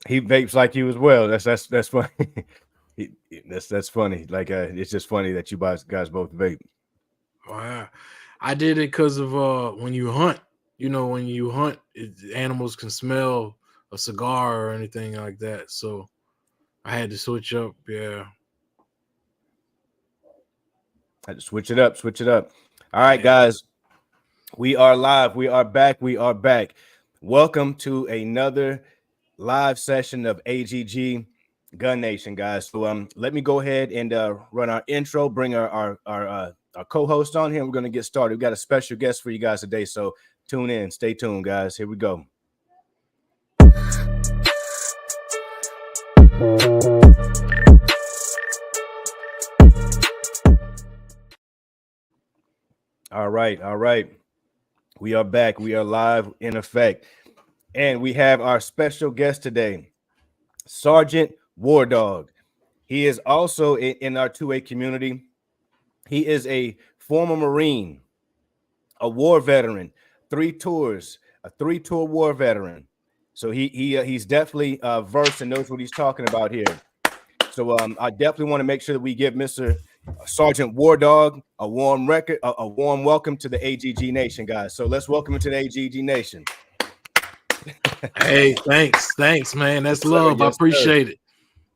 He vapes like you as well. That's funny. That's funny. Like it's just funny that you guys both vape. Wow. I did it because of when you hunt. You know, when you hunt, animals can smell a cigar or anything like that. So I had to switch up. Yeah. I had to switch it up. Switch it up. All right, Yeah. guys. We are live. We are back. We are back. Welcome to another live session of AGG Gun Nation, guys. So let me go ahead and run our intro, bring our co-host on here. We're gonna get started. We got a special guest for you guys today, so tune in, stay tuned, guys. Here we go. All right, all right. We are back. We are live in effect. And we have our special guest today, Sergeant War Dog. He is also in our 2A community. He is a former Marine, a war veteran, 3 tours, a 3-tour war veteran. So he's definitely versed and knows what he's talking about here. So I definitely want to make sure that we give Mr. Sergeant War Dog a warm welcome to the AGG Nation, guys. So let's welcome him to the AGG Nation. Hey, thanks, man. That's love. I appreciate it.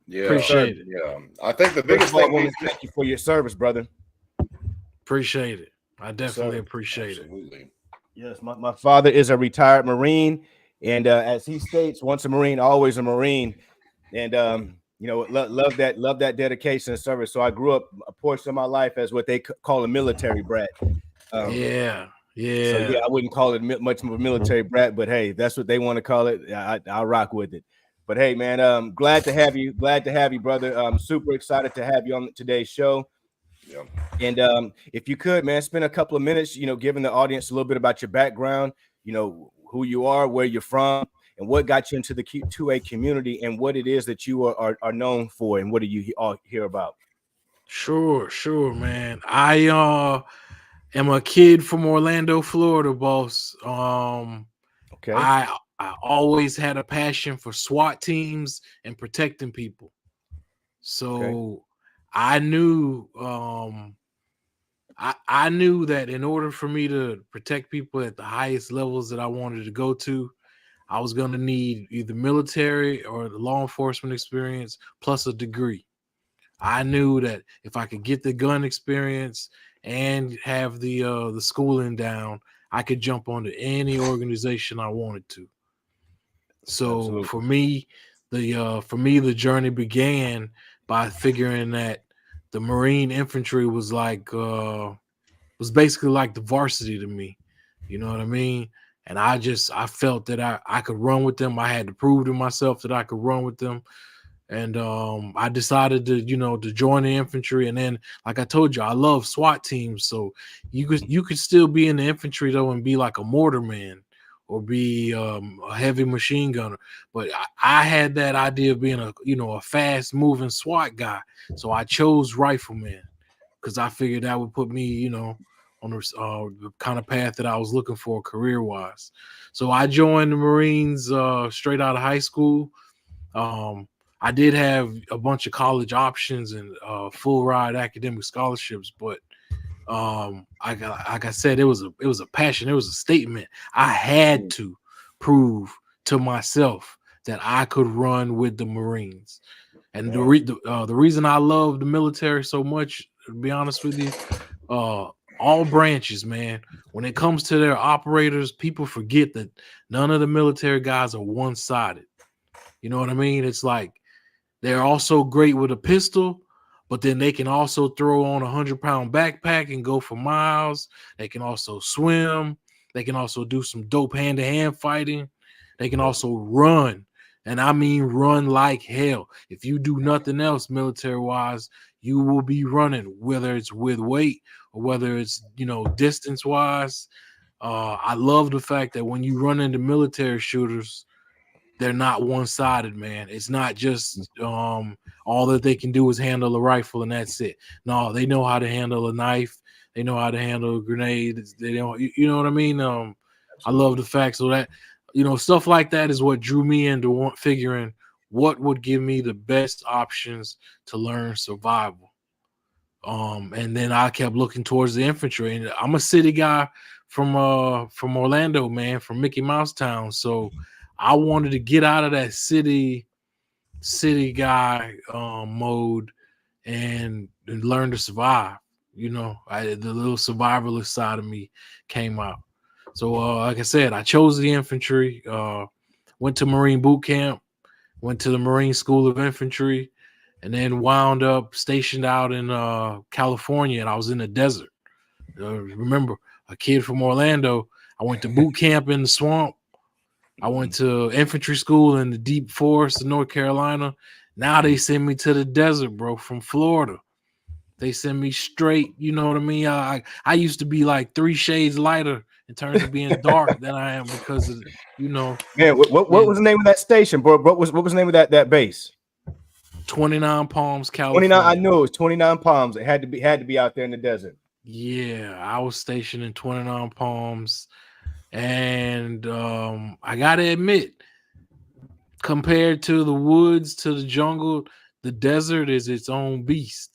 Yeah, appreciate it. Yeah, I think the biggest thing. Thank you for your service, brother. Appreciate it. I definitely appreciate Absolutely. it. Yes, my father is a retired Marine, and as he states, once a Marine, always a Marine. And you know, love that dedication and service. So I grew up a portion of my life as what they call a military brat. Yeah. So yeah, I wouldn't call it much of a military brat, but hey, that's what they want to call it. I'll rock with it. But hey, man, glad to have you. Glad to have you, brother. I'm super excited to have you on today's show. Yeah. And if you could, man, spend a couple of minutes, you know, giving the audience a little bit about your background, you know, who you are, where you're from, and what got you into the 2A community, and what it is that you are known for, and what do you all hear about? Sure, man. I am a kid from Orlando, Florida, boss. Okay. I always had a passion for SWAT teams and protecting people. So I knew I knew that in order for me to protect people at the highest levels that I wanted to go to, I was going to need either military or the law enforcement experience plus a degree. I knew that if I could get the gun experience and have the schooling down, I could jump onto any organization I wanted to. So Absolutely. for me the journey began by figuring that the Marine infantry was was basically like the varsity to me. You know what I mean? And I felt that I could run with them. I had to prove to myself that I could run with them. And I decided to join the infantry. And then, like I told you, I love SWAT teams. So you could still be in the infantry though and be like a mortarman or be a heavy machine gunner. But I had that idea of being a fast moving SWAT guy. So I chose rifleman because I figured that would put me, on the kind of path that I was looking for career wise. So I joined the Marines straight out of high school. I did have a bunch of college options and full ride academic scholarships, but like I said, it was a passion. It was a statement. I had to prove to myself that I could run with the Marines. And the reason I love the military so much, to be honest with you, all branches, man, when it comes to their operators, people forget that none of the military guys are one-sided. You know what I mean? It's like they're also great with a pistol, but then they can also throw on 100-pound backpack and go for miles. They can also swim. They can also do some dope hand-to-hand fighting. They can also run. And I mean run like hell. If you do nothing else military-wise, you will be running, whether it's with weight or whether it's, distance-wise. I love the fact that when you run into military shooters, they're not one-sided, man. It's not just all that they can do is handle a rifle and that's it. No, they know how to handle a knife. They know how to handle a grenade. They don't, you know what I mean? I love the fact so that stuff like that is what drew me into figuring what would give me the best options to learn survival. And then I kept looking towards the infantry, and I'm a city guy from Orlando, man, from Mickey Mouse Town. So I wanted to get out of that city guy mode and learn to survive. You know, the little survivalist side of me came out. So like I said, I chose the infantry, went to Marine boot camp, went to the Marine School of Infantry, and then wound up stationed out in California, and I was in the desert. Remember, a kid from Orlando. I went to boot camp in the swamp. I went to infantry school in the deep forest of North Carolina. Now they send me to the desert, bro, from Florida. They send me straight, you know what I mean? I used to be like 3 shades lighter in terms of being dark than I am because of, you know. Man, what was the name of that station, bro? What was the name of that base? 29 Palms, California. 29. I knew it was 29 Palms. It had to be out there in the desert. Yeah, I was stationed in 29 Palms, and I gotta admit, compared to the woods, to the jungle, the desert is its own beast.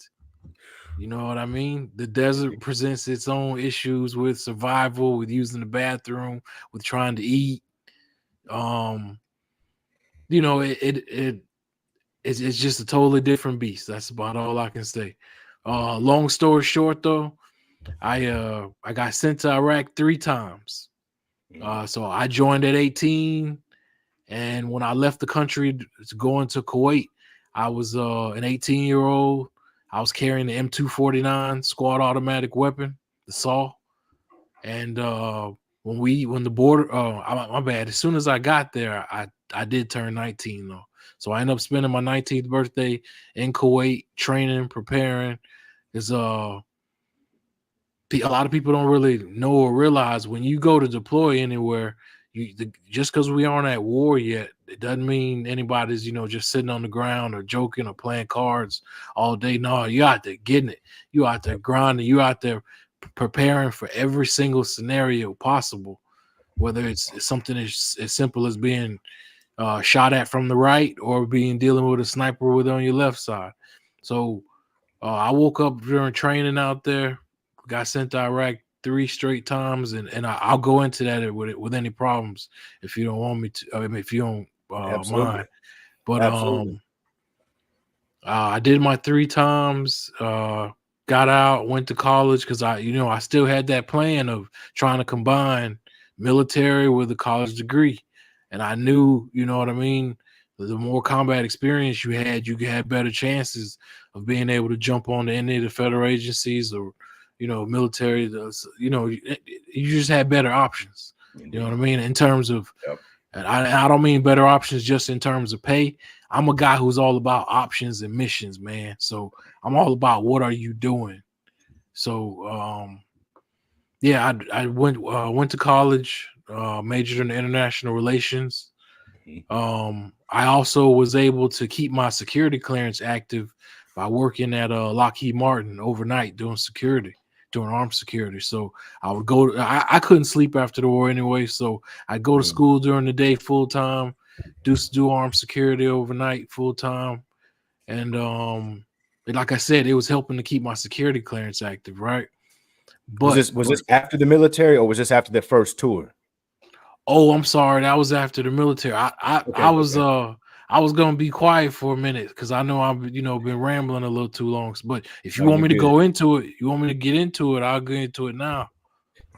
You know what I mean? The desert presents its own issues with survival, with using the bathroom, with trying to eat. You know, it's just a totally different beast. That's about all I can say. Long story short, though, I got sent to Iraq 3 times. So I joined at 18, and when I left the country to go into Kuwait, I was an 18-year-old. I was carrying the M249 squad automatic weapon, the SAW. And when the border, my bad. As soon as I got there, I did turn 19 though. So I ended up spending my 19th birthday in Kuwait, training, preparing. Because a lot of people don't really know or realize when you go to deploy anywhere, just because we aren't at war yet, it doesn't mean anybody's, you know, just sitting on the ground or joking or playing cards all day. No, you out there getting it. You out there grinding. You out there preparing for every single scenario possible, whether it's something as simple as being shot at from the right or dealing with a sniper with on your left side. So I woke up during training out there, got sent to Iraq 3 straight times, and I'll go into that with any problems if you don't want me to. I mean, if you don't mind. But I did my 3 times. Got out, went to college because I still had that plan of trying to combine military with a college degree, and I knew, you know what I mean, the more combat experience you had better chances of being able to jump on to any of the federal agencies or, you know, military. You know, you just had better options. You know what I mean, in terms of. Yep. And I don't mean better options just in terms of pay. I'm a guy who's all about options and missions, man. So I'm all about what are you doing. So yeah, I went to college, majored in international relations. I also was able to keep my security clearance active by working at Lockheed Martin overnight doing armed security. So I would go. I couldn't sleep after the war anyway, so I'd go to school during the day full time, do armed security overnight full time, and like I said, it was helping to keep my security clearance active, right? But was this after the military or was this after the first tour? Oh, I'm sorry, that was after the military. I was gonna be quiet for a minute because I know I've been rambling a little too long. But if you want me to go into it, you want me to get into it, I'll get into it now.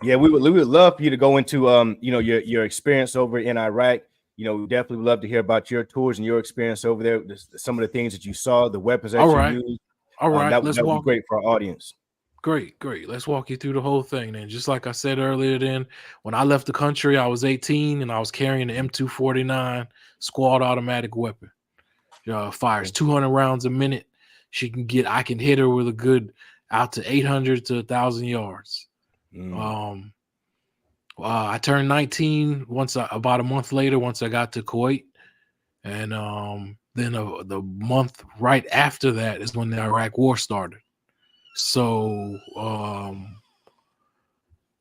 Yeah, we would love for you to go into your experience over in Iraq. You know, we definitely would love to hear about your tours and your experience over there. Some of the things that you saw, the weapons that you used. All right, that would be great for our audience. Great. Let's walk you through the whole thing then. Just like I said earlier, then when I left the country, I was 18 and I was carrying the M249 squad automatic weapon. Fires 200 rounds a minute. I can hit her with a good out to 800 to 1,000 yards. I turned 19 about a month later once I got to Kuwait, and then the month right after that is when the Iraq War started. So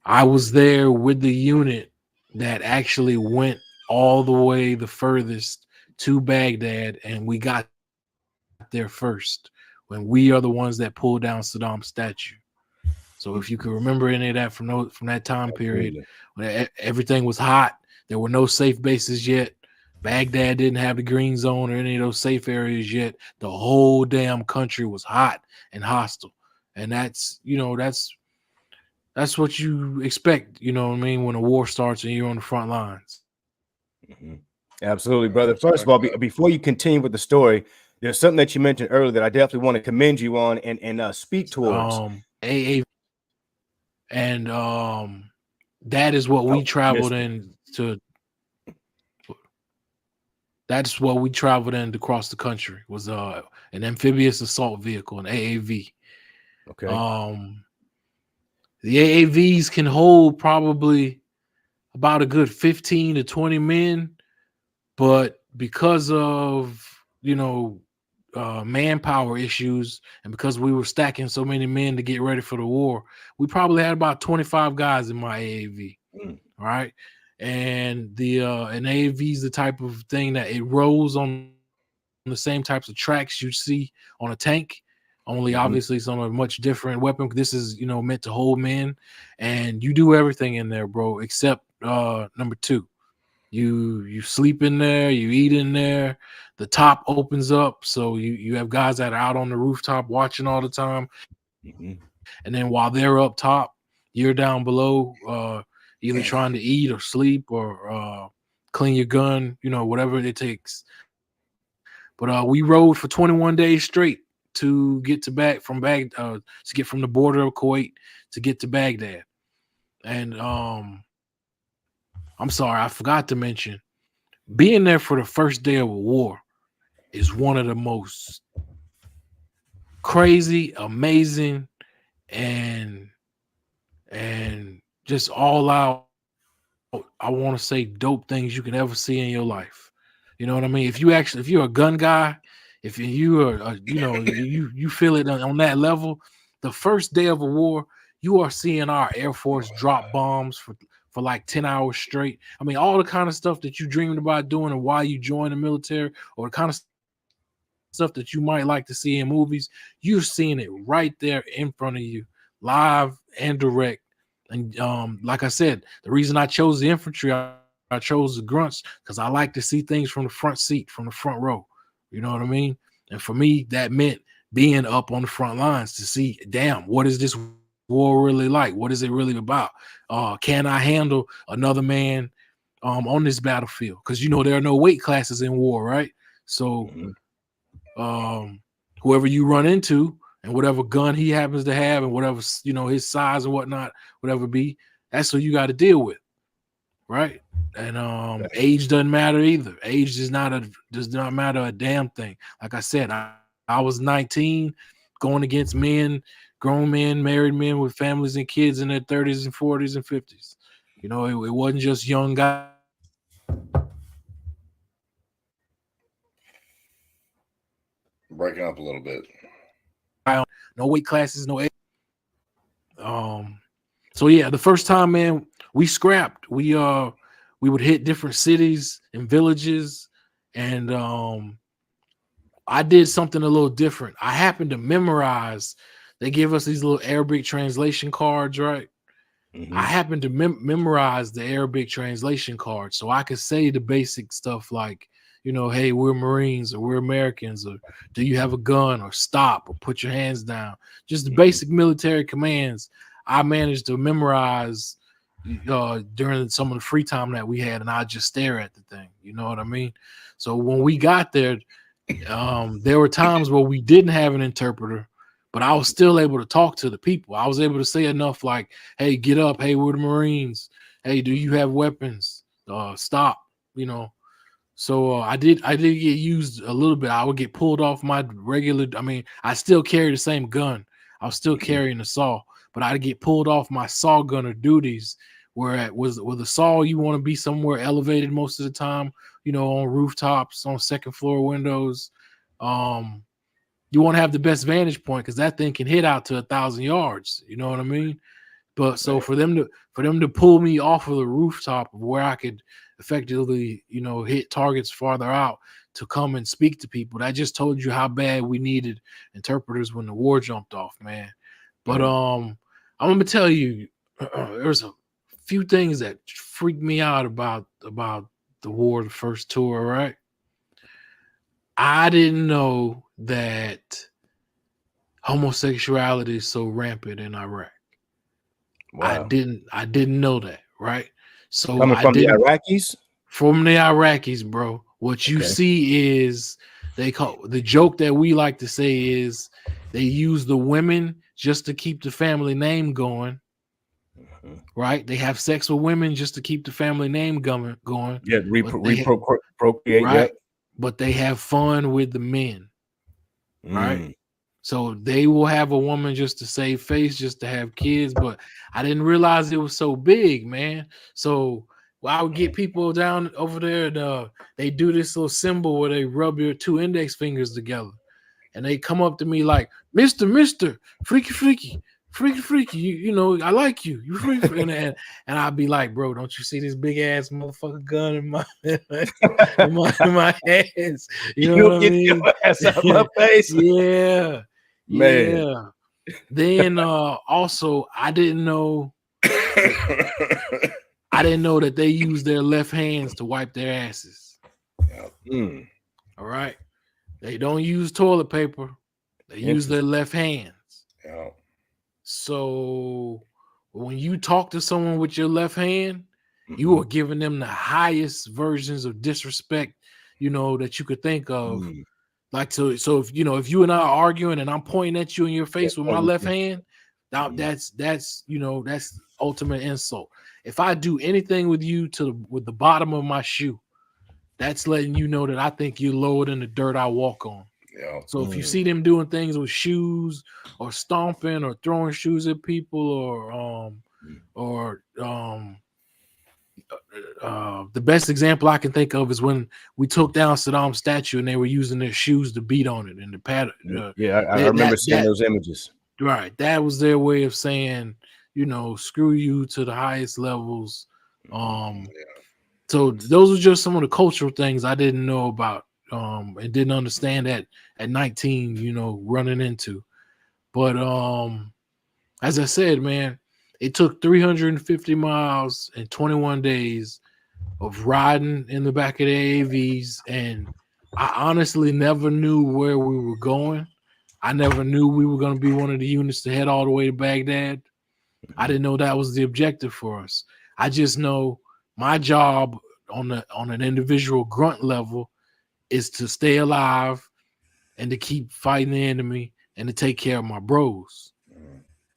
I was there with the unit that actually went all the way the furthest to Baghdad, and we got there first when we are the ones that pulled down Saddam's statue. So if you can remember any of that from that time period, when everything was hot, there were no safe bases yet. Baghdad didn't have the green zone or any of those safe areas yet. The whole damn country was hot and hostile, and that's what you expect. You know what I mean, when a war starts and you're on the front lines. Mm-hmm. Absolutely, brother. First of all, before you continue with the story, there's something that you mentioned earlier that I definitely want to commend you on and speak towards. AA, and that is what we traveled in to. That's what we traveled in across the country, was an amphibious assault vehicle, an AAV. Okay. The AAVs can hold probably about a good 15 to 20 men, but because of manpower issues, and because we were stacking so many men to get ready for the war, we probably had about 25 guys in my AAV. Right. And the an AAV is the type of thing that it rolls on the same types of tracks you see on a tank, only obviously it's on a much different weapon. This is meant to hold men, and you do everything in there, bro, except number two. You sleep in there, you eat in there. The top opens up, so you have guys that are out on the rooftop watching all the time. And then while they're up top, you're down below, either trying to eat or sleep or clean your gun, whatever it takes. But we rode for 21 days straight to get to to get from the border of Kuwait to get to Baghdad. And I'm sorry, I forgot to mention, being there for the first day of a war is one of the most crazy, amazing, and just all out, I want to say, dope things you can ever see in your life. You know what I mean? If you're a gun guy, if you are, you feel it on that level, the first day of a war, you are seeing our Air Force drop bombs for like 10 hours straight. I mean, all the kind of stuff that you dreamed about doing and why you joined the military, or the kind of stuff that you might like to see in movies, you're seeing it right there in front of you, live and direct. And like I said, the reason I chose the infantry, I chose the grunts, because I like to see things from the front seat, from the front row. You know what I mean? And for me, that meant being up on the front lines to see, damn, what is this war really like? What is it really about? Can I handle another man on this battlefield? Because there are no weight classes in war, right? So whoever you run into, and whatever gun he happens to have, and whatever his size and whatnot, whatever be, that's what you got to deal with, right? And age doesn't matter either. Age does not matter a damn thing. Like I said, I was 19, going against grown men, married men with families and kids in their 30s and 40s and 50s. It wasn't just young guys. Breaking up a little bit. No weight classes, no age. So yeah, the first time, man, we scrapped. We would hit different cities and villages, and I did something a little different. I happened to memorize. They give us these little Arabic translation cards, right? I happened to memorize the Arabic translation card, so I could say the basic stuff like, hey, we're Marines, or we're Americans, or do you have a gun, or stop, or put your hands down. Just the basic military commands I managed to memorize during some of the free time that we had, and I just stare at the thing. You know what I mean? So when we got there, there were times where we didn't have an interpreter, but I was still able to talk to the people. I was able to say enough like, hey, get up. Hey, we're the Marines. Hey, do you have weapons? Stop, So I did get used a little bit. I would get pulled off my regular. I mean, I still carry the same gun. I was still carrying the saw, but I'd get pulled off my saw gunner duties. With a saw, you want to be somewhere elevated most of the time, on rooftops, on second floor windows. You want to have the best vantage point, because that thing can hit out to 1,000 yards. You know what I mean? But so for them to pull me off of the rooftop of where I could effectively, hit targets farther out to come and speak to people. That just told you how bad we needed interpreters when the war jumped off, man. But I'm gonna tell you, there's a few things that freaked me out about the war, the first tour, right? I didn't know that homosexuality is so rampant in Iraq. Wow. I didn't know that, right? So Coming from the Iraqis? From the Iraqis, bro. What you see is they call the joke that we like to say is they use the women just to keep the family name going. Right? They have sex with women just to keep the family name going. Yeah, procreate. Right. Yep. But they have fun with the men. Right. So they will have a woman just to save face, just to have kids. But I didn't realize it was so big, man. So I would get people down over there and they do this little symbol where they rub your two index fingers together. And they come up to me like, Mr. Freaky, I like you. You freaky. And I'd be like, bro, don't you see this big ass motherfucker gun in my in my hands? You know what I mean? Your ass out my face. Yeah. Man. Yeah. Then also I didn't know that they use their left hands to wipe their asses. All right. They don't use toilet paper. They use their left hands. Yeah. So when you talk to someone with your left hand, you are giving them the highest versions of disrespect, that you could think of. Like, so if you and I are arguing and I'm pointing at you in your face with my left hand, that's ultimate insult. If I do anything with you with the bottom of my shoe, that's letting you know that I think you're lower than the dirt I walk on. Yeah. So if you see them doing things with shoes or stomping or throwing shoes at people or the best example I can think of is when we took down Saddam's statue and they were using their shoes to beat on it and the pattern. I remember seeing those images. Right. That was their way of saying, screw you to the highest levels. So those are just some of the cultural things I didn't know about and didn't understand at 19, running into. But as I said, man, it took 350 miles and 21 days of riding in the back of the AVs, and I honestly never knew where we were going. I never knew we were going to be one of the units to head all the way to Baghdad. I didn't know that was the objective for us. I just know my job on an individual grunt level is to stay alive and to keep fighting the enemy and to take care of my bros.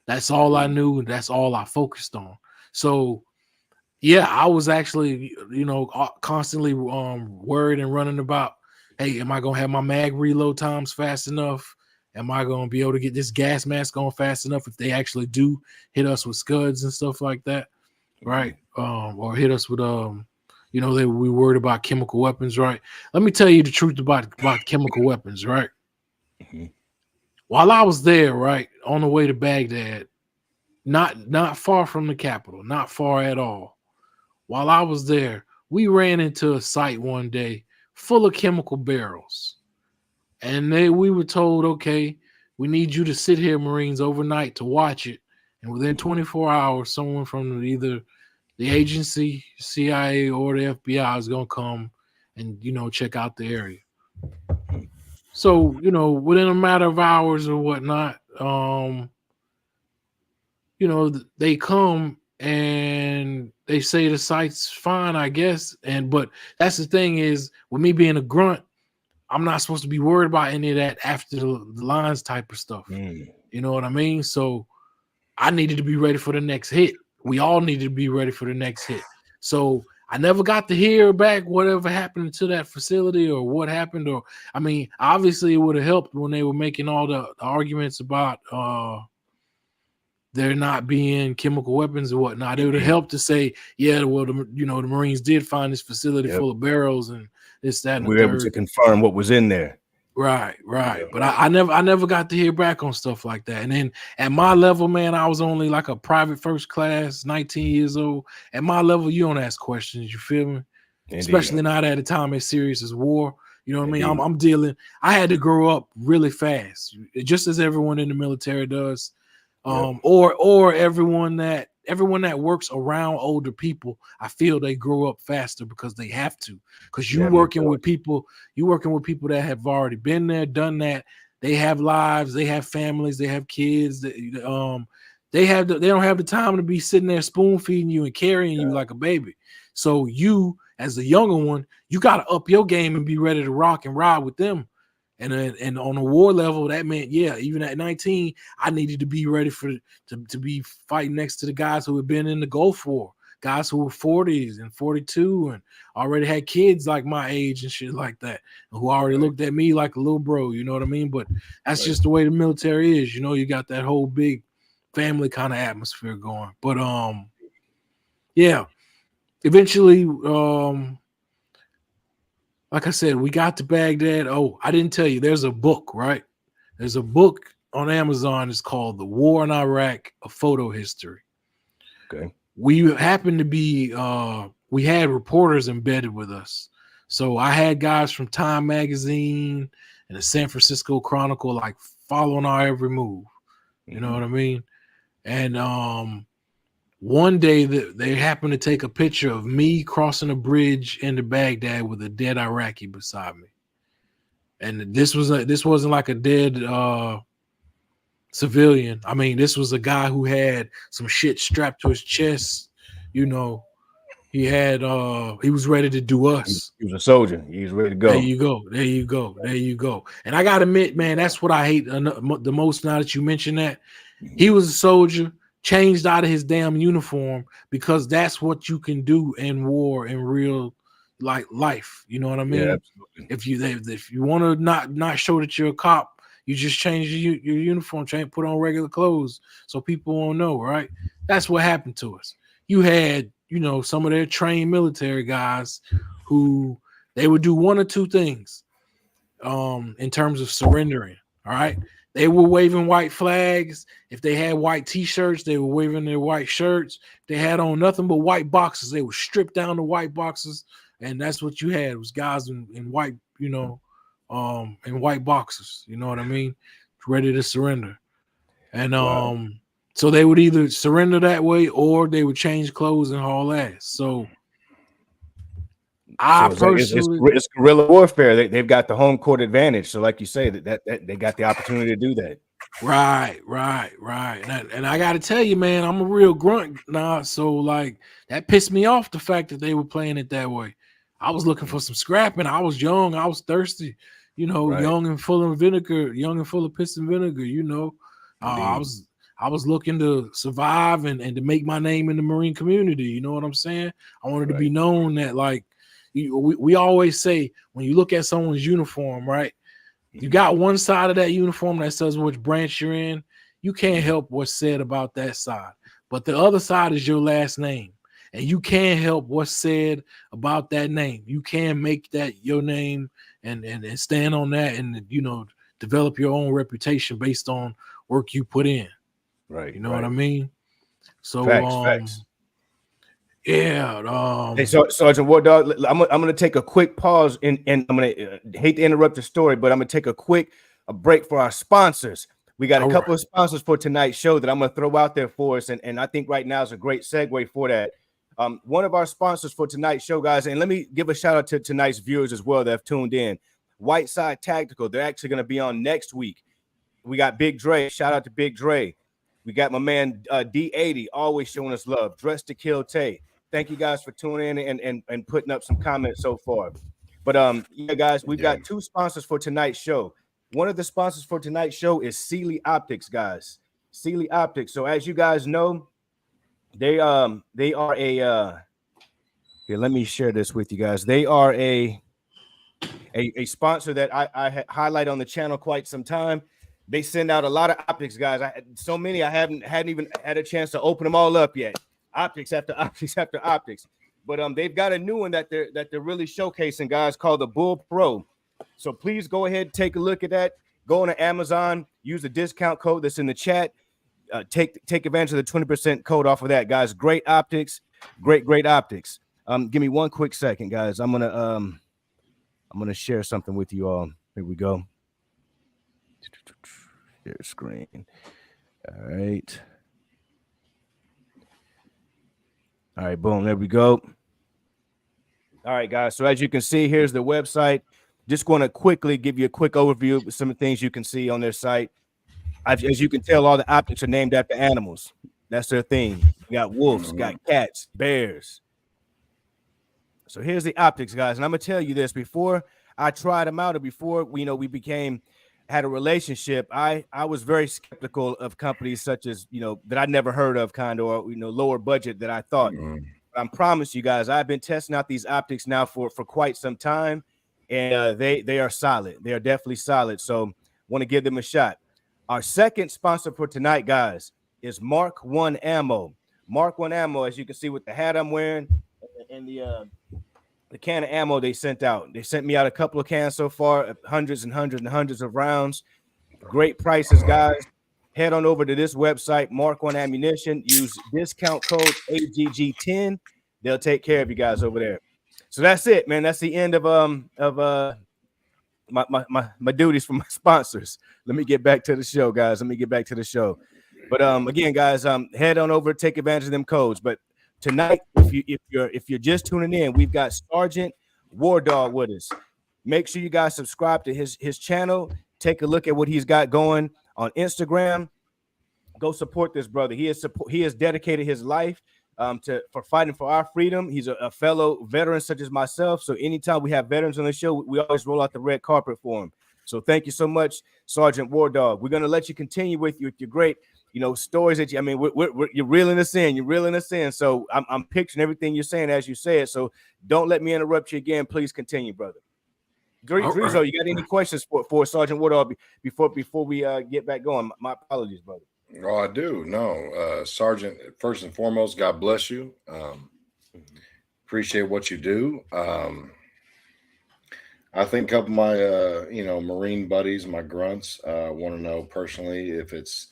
That's all I knew. And that's all I focused on. So, yeah, I was actually, constantly worried and running about, hey, am I going to have my mag reload times fast enough? Am I going to be able to get this gas mask on fast enough if they actually do hit us with scuds and stuff like that? Right. Or hit us with, we worried about chemical weapons, right? Let me tell you the truth about chemical weapons, right? While I was there, right, on the way to Baghdad, not far from the capital, not far at all. While I was there, we ran into a site one day full of chemical barrels. And we were told, okay, we need you to sit here, Marines, overnight to watch it. And within 24 hours, someone from either the agency, CIA, or the FBI is going to come and, check out the area. So, within a matter of hours or whatnot, they come and they say the site's fine, I guess. But that's the thing is, with me being a grunt, I'm not supposed to be worried about any of that after the lines type of stuff. You know what I mean? So I needed to be ready for the next hit. We all needed to be ready for the next hit. So I never got to hear back whatever happened to that facility or what happened. Or, I mean, obviously it would have helped when they were making all the arguments about there not being chemical weapons or whatnot. It would have helped to say, yeah, well, the Marines did find this facility full of barrels and this, that, and we were able to confirm what was in there. Right. But I never got to hear back on stuff like that. And then at my level, man, I was only like a private first class, 19 years old. At my level, you don't ask questions. You feel me? especially not at a time as serious as war. You know what I mean? Indeed. I'm dealing. I had to grow up really fast, just as everyone in the military does, or everyone that works around older people. I feel they grow up faster because they have to. Because you working with people that have already been there, done that. They have lives, they have families, they have kids. They don't have the time to be sitting there spoon feeding you and carrying you like a baby. So you, as a younger one, you got to up your game and be ready to rock and ride with them. And on a war level, that meant, even at 19, I needed to be ready to be fighting next to the guys who had been in the Gulf War, guys who were 40s and 42 and already had kids like my age and shit like that, who already looked at me like a little bro, you know what I mean? But that's just the way the military is, you got that whole big family kind of atmosphere going. But eventually, like I said, we got to Baghdad. Oh, I didn't tell you, there's a book, right? There's a book on Amazon. It's called The War in Iraq, A Photo History. Okay. We happened to be, we had reporters embedded with us. So I had guys from Time Magazine and the San Francisco Chronicle, like following our every move. You know what I mean? And one day they happened to take a picture of me crossing a bridge into Baghdad with a dead Iraqi beside me. And this wasn't like a dead civilian. I mean, this was a guy who had some shit strapped to his chest. He was ready to do us. He was a soldier. He was ready to go. There you go. And I gotta admit, man, that's what I hate the most now that you mention that. He was a soldier, changed out of his damn uniform, because that's what you can do in war, in real life. You know what I mean? Yeah, absolutely. If you want to not show that you're a cop, you just change your uniform, put on regular clothes so people won't know, right? That's what happened to us. You had, some of their trained military guys who they would do one or two things in terms of surrendering. All right. They were waving white flags. If they had white t-shirts, they were waving their white shirts. If they had on nothing but white boxes, they would strip down the white boxes. And that's what you had, was guys in white, in white boxes. You know what I mean? Ready to surrender. And so they would either surrender that way or they would change clothes and haul ass. So it's guerrilla warfare. They've got the home court advantage. So, like you say, that they got the opportunity to do that. Right. And I got to tell you, man, I'm a real grunt now. So, like, that pissed me off, the fact that they were playing it that way. I was looking for some scrapping. I was young. I was thirsty. Young and full of vinegar, young and full of piss and vinegar. I was looking to survive and to make my name in the Marine community. You know what I'm saying? I wanted to be known that, like, we always say, when you look at someone's uniform, right? You got one side of that uniform that says which branch you're in. You can't help what's said about that side. But the other side is your last name. And you can't help what's said about that name. You can make that your name and stand on that and, develop your own reputation based on work you put in. Right. You know what I mean? So, facts. Yeah. Hey, Sergeant War Dog, I'm gonna take a quick pause and I'm gonna hate to interrupt the story, but I'm gonna take a break for our sponsors. We got a couple of sponsors for tonight's show that I'm gonna throw out there for us, and I think right now is a great segue for that. One of our sponsors for tonight's show, guys, and let me give a shout out to tonight's viewers as well that have tuned in. Whiteside Tactical, they're actually gonna be on next week. We got Big Dre. Shout out to Big Dre. We got my man D80 always showing us love. Dress to Kill Tay. Thank you guys for tuning in and putting up some comments so far. But guys, we've got two sponsors for tonight's show. One of the sponsors for tonight's show is Sealy Optics, guys. Sealy Optics. So as you guys know, they are a here, let me share this with you guys. They are a sponsor that I highlight on the channel quite some time. They send out a lot of optics, guys. So many I hadn't even had a chance to open them all up yet. Optics after optics after optics. But they've got a new one that they're really showcasing, guys, called the Bull Pro. So please go ahead and take a look at that. Go on to Amazon, use the discount code that's in the chat. Take advantage of the 20% code off of that, guys. Great optics, great optics. Give me one quick second, guys. I'm gonna share something with you all. Here we go. Share screen. All right. All right, boom. There we go. All right, guys. So as you can see, here's the website. Just going to quickly give you a quick overview of some of the things you can see on their site. As you can tell, all the optics are named after animals. That's their theme. You got wolves, got cats, bears. So here's the optics, guys. And I'm gonna tell you this before I tried them out, or before we had a relationship. I was very skeptical of companies such as that I never heard of, kind of, or lower budget that I thought. I promise you guys, I've been testing out these optics now for quite some time, and they are solid. They are definitely solid. So want to give them a shot. Our second sponsor for tonight, guys, is Mark 1 Ammo. Mark 1 Ammo, as you can see with the hat I'm wearing and the can of ammo they sent out. They sent me out a couple of cans so far, hundreds and hundreds and hundreds of rounds. Great prices, guys. Head on over to this website, Mark 1 Ammunition. Use discount code AGG10. They'll take care of you guys over there. So that's it, man. That's the end of my duties for my sponsors. Let me get back to the show, guys. Let me get back to the show. But again, guys, head on over, take advantage of them codes. But tonight, if you're just tuning in, we've got Sergeant War Dog with us. Make sure you guys subscribe to his channel. Take a look at what he's got going on Instagram. Go support this brother. He has dedicated his life for fighting for our freedom. He's a fellow veteran such as myself. So anytime we have veterans on the show, we always roll out the red carpet for him. So thank you so much, Sergeant War Dog. We're gonna let you continue with your great stories that you're reeling us in. You're reeling us in. So I'm picturing everything you're saying as you say it. So don't let me interrupt you again. Please continue, brother. Drizo, right. You got any questions for Sergeant War Dog before we get back going? My apologies, brother. Oh, I do. No, Sergeant, first and foremost, God bless you. Appreciate what you do. I think a couple of my, Marine buddies, my grunts, want to know personally if it's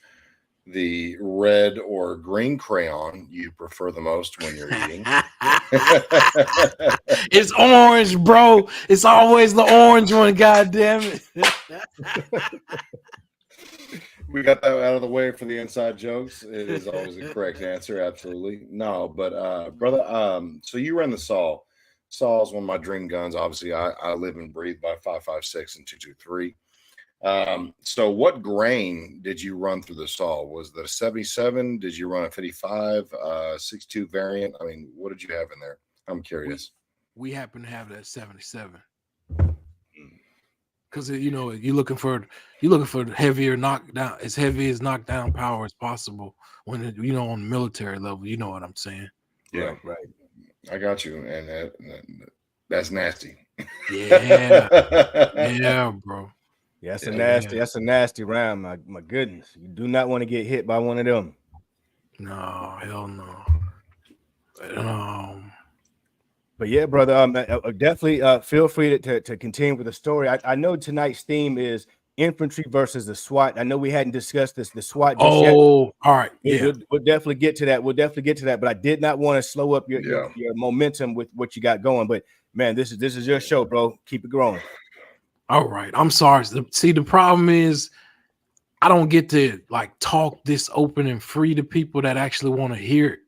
the red or green crayon you prefer the most when you're eating. It's orange, bro. It's always the orange one. God damn it. We got that out of the way for the inside jokes. It is always the correct answer. Absolutely. No, but brother, so you ran the SAW. SAW is one of my dream guns. Obviously, I live and breathe by 5.56 and 223. So what grain did you run through the SAW? Was that a 77? Did you run a 55, 62 variant? I mean, what did you have in there? I'm curious. We happen to have that 77. Because you're looking for heavier knockdown, as heavy as knockdown power as possible when on the military level. You know what I'm saying? Yeah, right. I got you, and that's nasty. Yeah, yeah, bro. Yeah, that's a nasty round. My goodness, you do not want to get hit by one of them. No, hell no. But yeah, brother, definitely feel free to continue with the story. I know tonight's theme is infantry versus the SWAT. I know we hadn't discussed the SWAT just yet. All right. Yeah. We'll definitely get to that. But I did not want to slow up your momentum with what you got going. But man, this is your show, bro. Keep it growing. All right. I'm sorry. See, the problem is I don't get to talk this open and free to people that actually want to hear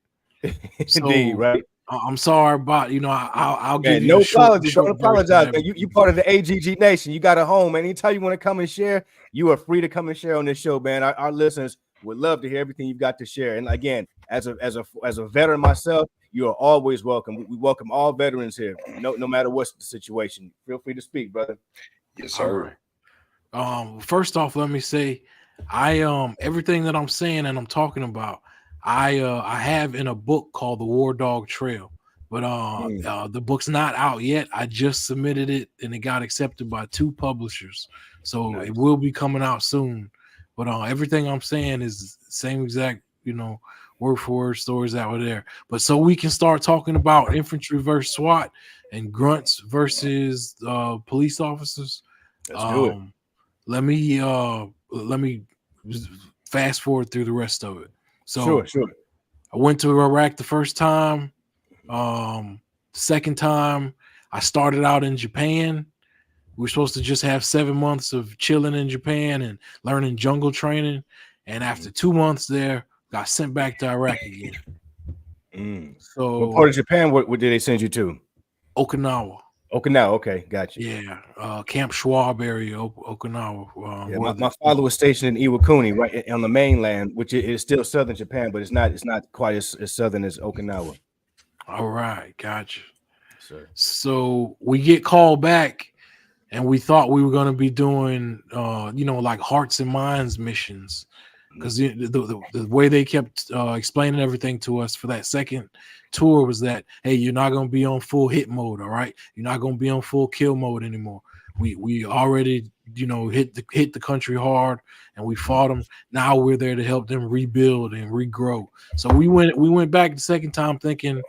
it. So, indeed, right. I'm sorry about I'll give you no apologies. Don't apologize. You part of the AGG Nation. You got a home. Anytime you want to come and share, you are free to come and share on this show, man. Our listeners would love to hear everything you've got to share. And again, as a veteran myself, you are always welcome. We welcome all veterans here, no matter what's the situation. Feel free to speak, brother. Yes, sir. Right. First off, let me say, everything that I'm saying and I'm talking about, I have in a book called The War Dog Trail, but the book's not out yet. I just submitted it and it got accepted by 2 publishers, so nice. It will be coming out soon. But everything I'm saying is the same exact, word for word stories that were there. But so we can start talking about infantry versus SWAT and grunts versus police officers. Let's do it. Let me fast forward through the rest of it. So sure. I went to Iraq the first time. Second time, I started out in Japan. We were supposed to just have 7 months of chilling in Japan and learning jungle training. And after 2 months there, got sent back to Iraq again. What part So of Japan? What did they send you to? Okinawa. Okinawa. Okay, gotcha. Yeah, Camp Schwab area, Okinawa. Yeah, my father was stationed in Iwakuni, right on the mainland, which is still southern Japan, but it's not quite as southern as Okinawa. All right, gotcha. Sir. So we get called back, and we thought we were going to be doing, like hearts and minds missions, because the way they kept explaining everything to us for that second tour was that, hey, you're not going to be on full hit mode, all right? You're not going to be on full kill mode anymore. We already, hit the country hard, and we fought them. Now we're there to help them rebuild and regrow. So we went back the second time thinking,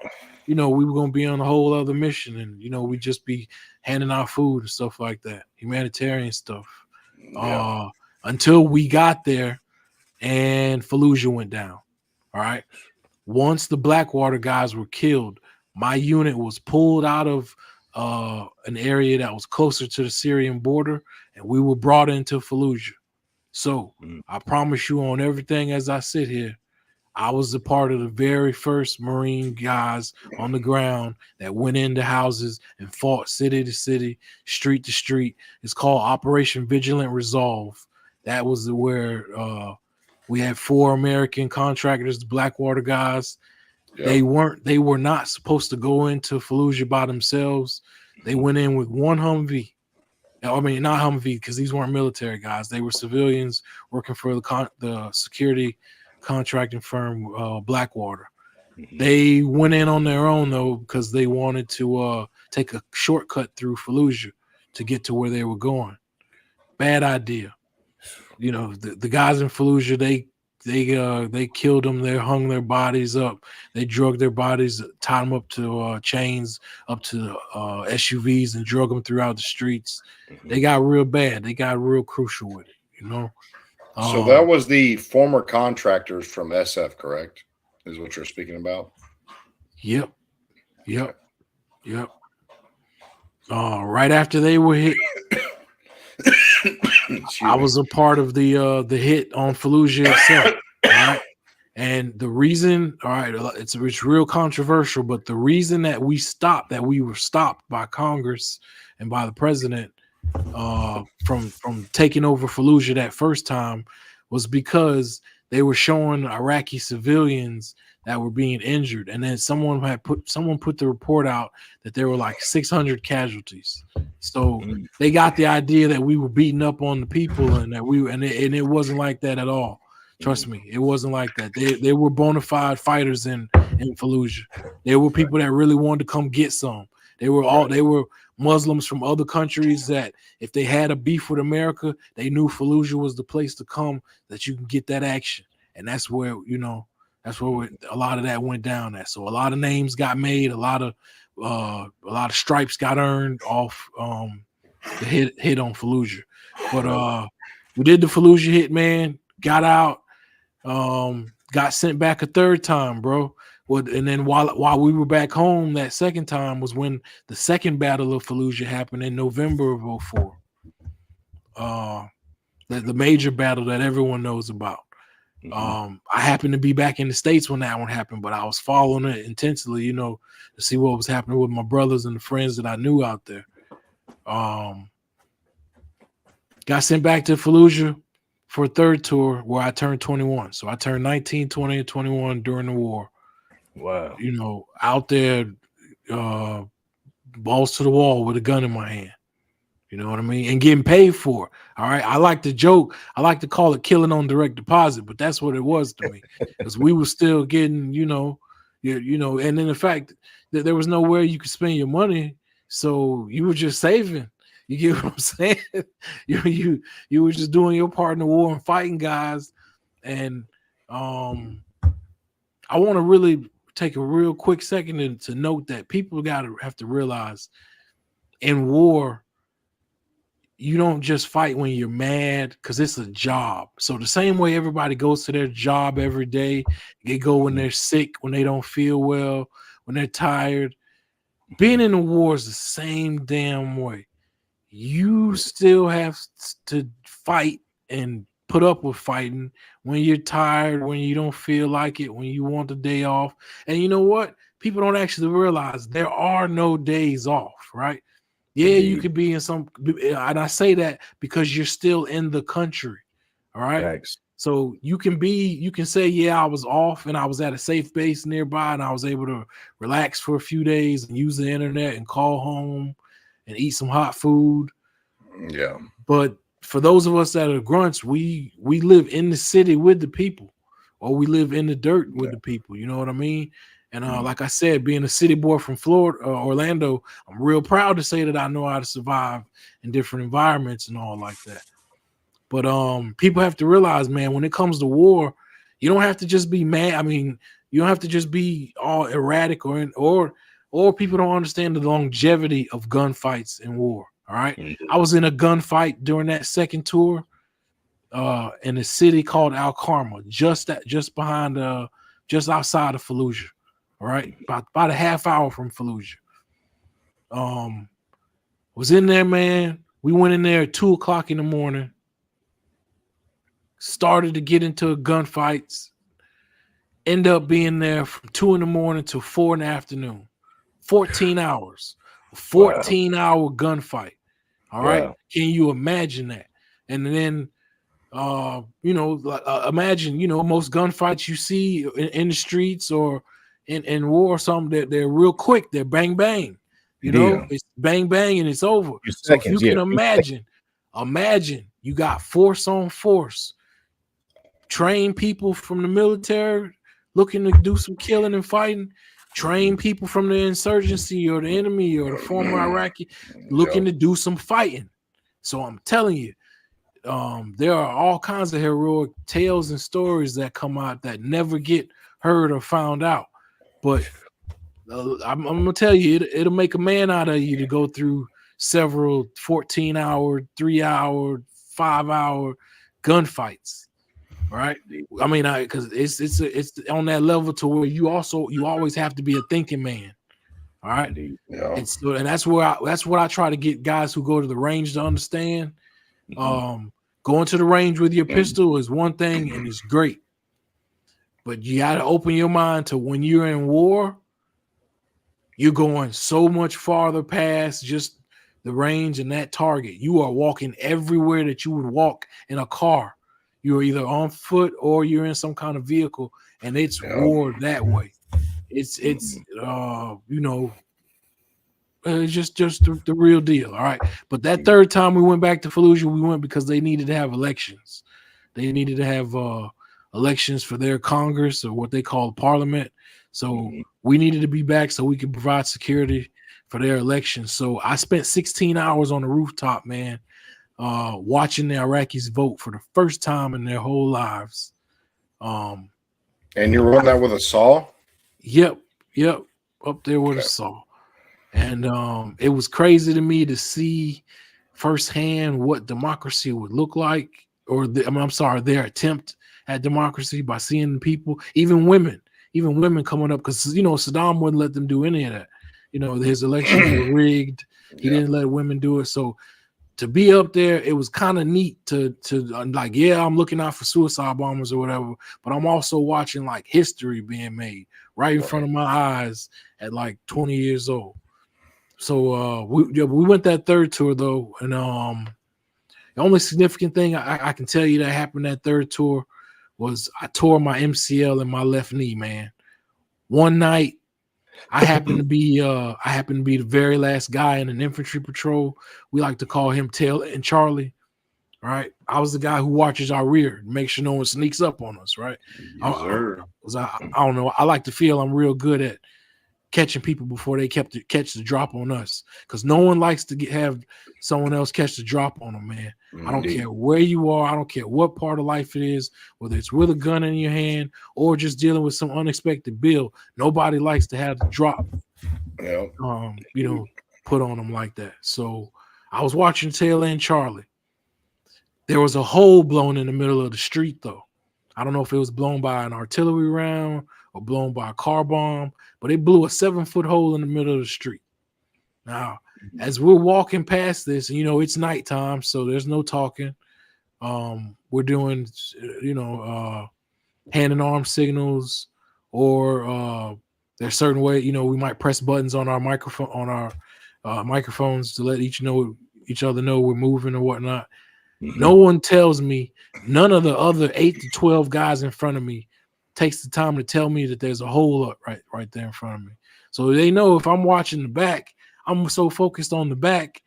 we were going to be on a whole other mission, and we'd just be handing out food and stuff like that, humanitarian stuff. Yeah. Until we got there and Fallujah went down. All right. Once the Blackwater guys were killed, my unit was pulled out of an area that was closer to the Syrian border, and we were brought into Fallujah. So I promise you on everything as I sit here, I was a part of the very first Marine guys on the ground that went into houses and fought city to city, street to street. It's called Operation Vigilant Resolve. That was where we had 4 American contractors, the Blackwater guys. Yep. They were not supposed to go into Fallujah by themselves. They went in with one Humvee. I mean, not Humvee, because these weren't military guys. They were civilians working for the security contracting firm Blackwater. They went in on their own though, because they wanted to take a shortcut through Fallujah to get to where they were going. Bad idea. The guys in Fallujah, they killed them. They hung their bodies up. They drugged their bodies, tied them up to chains, up to SUVs, and drug them throughout the streets. They got real bad. They got real crucial with it. So that was the former contractors from SF, correct? Is what you're speaking about? Yep. Right after they were hit, I was a part of the hit on Fallujah itself. Right? And the reason, all right, it's real controversial, but the reason that we were stopped by Congress and by the president from taking over Fallujah that first time was because they were showing Iraqi civilians that were being injured, and then someone put the report out that there were like 600 casualties. So they got the idea that we were beating up on the people, and that and it wasn't like that at all. Trust me, it wasn't like that. They were bona fide fighters in Fallujah. They were people that really wanted to come get some. They were Muslims from other countries that if they had a beef with America, they knew Fallujah was the place to come, that you can get that action. And that's where, that's where a lot of that went down at. So a lot of names got made, a lot of stripes got earned off the hit on Fallujah. But we did the Fallujah hit, man, got out, got sent back a third time, bro. And then while we were back home, that second time was when the second battle of Fallujah happened in November of 2004. The major battle that everyone knows about. I happened to be back in the States when that one happened, but I was following it intensely, to see what was happening with my brothers and the friends that I knew out there. Got sent back to Fallujah for a third tour where I turned 21. So I turned 19, 20, and 21 during the war. Wow. Out there, balls to the wall with a gun in my hand. You know what I mean? And getting paid for it. All right. I like to joke. I like to call it killing on direct deposit, but that's what it was to me. Because we were still getting, and then the fact that there was nowhere you could spend your money. So you were just saving. You get what I'm saying? You were just doing your part in the war and fighting guys. And I want to really take a real quick second to note that people have to realize in war, you don't just fight when you're mad, because it's a job. So the same way everybody goes to their job every day, they go when they're sick, when they don't feel well, when they're tired. being in the war is the same damn way. You still have to fight and put up with fighting when you're tired, when you don't feel like it, when you want the day off. And you know what? People don't actually realize there are no days off, right? Yeah, you could be in some, and I say that because you're still in the country. All right. Thanks. So you can say, yeah, I was off and I was at a safe base nearby and I was able to relax for a few days and use the internet and call home and eat some hot food. Yeah. But for those of us that are grunts, we live in the city with the people, or we live in the dirt with the people. You know what I mean? And like I said, being a city boy from Florida, Orlando, I'm real proud to say that I know how to survive in different environments and all like that. But people have to realize, man, when it comes to war, you don't have to just be mad. I mean, you don't have to just be all erratic or people don't understand the longevity of gunfights in war. All right. I was in a gunfight during that second tour in a city called Al Karma, just outside of Fallujah. All right. About a half hour from Fallujah. Was in there, man. We went in there at 2:00 in the morning. Started to get into gunfights. End up being there from 2 in the morning to 4 in the afternoon. 14 hours. 14-hour gunfight. All right. Wow. Can you imagine that? And then, imagine, most gunfights you see in the streets or in war or something, they're real quick. They're bang, bang. It's bang, bang, and it's over. So if you can imagine you got force on force, train people from the military looking to do some killing and fighting, train people from the insurgency or the enemy or the former Iraqi looking to do some fighting. So I'm telling you, there are all kinds of heroic tales and stories that come out that never get heard or found out. But I'm going to tell you, it'll make a man out of you to go through several 14-hour, 3-hour, 5-hour gunfights. Right? I mean, because it's on that level to where you always have to be a thinking man. All right. Yeah. And that's what I try to get guys who go to the range to understand. Going to the range with your pistol is one thing and it's great. But you got to open your mind to when you're in war, you're going so much farther past just the range and that target. You are walking everywhere that you would walk in a car. You're either on foot or you're in some kind of vehicle, and it's war that way. It's just the real deal. All right. But that third time we went back to Fallujah, we went because they needed to have elections. They needed to have elections for their Congress or what they call Parliament. So we needed to be back so we could provide security for their elections. So I spent 16 hours on the rooftop, man, watching the Iraqis vote for the first time in their whole lives. And you run that with a saw? Yep. Up there with a saw. And it was crazy to me to see firsthand what democracy would look like, or their attempt at democracy by seeing people, even women coming up, because Saddam wouldn't let them do any of that. His elections were rigged. He didn't let women do it. So to be up there, it was kind of neat to like, yeah, I'm looking out for suicide bombers or whatever, but I'm also watching like history being made right in front of my eyes at like 20 years old. So we went that third tour though, and the only significant thing I can tell you that happened that third tour was I tore my MCL in my left knee, man. One night, I happened to be the very last guy in an infantry patrol. We like to call him Tail and Charlie. Right? I was the guy who watches our rear, make sure no one sneaks up on us. Right? Yes, sir. I don't know. I like to feel I'm real good at catching people before they catch the drop on us, because no one likes to have someone else catch the drop on them, man. I don't care where you are. I don't care what part of life it is, whether it's with a gun in your hand or just dealing with some unexpected bill. Nobody likes to have the drop, put on them like that. So I was watching Tail End Charlie. There was a hole blown in the middle of the street, though. I don't know if it was blown by an artillery round or blown by a car bomb, but it blew a 7-foot hole in the middle of the street. Now, as we're walking past this, you know, it's nighttime, so there's no talking. We're doing, you know, hand and arm signals, or there's certain way, you know, we might press buttons on our microphone, on our microphones to let each other know we're moving or whatnot. No one tells me, none of the other 8 to 12 guys in front of me takes the time to tell me that there's a hole up right there in front of me. So they know if I'm watching the back, I'm so focused on the back,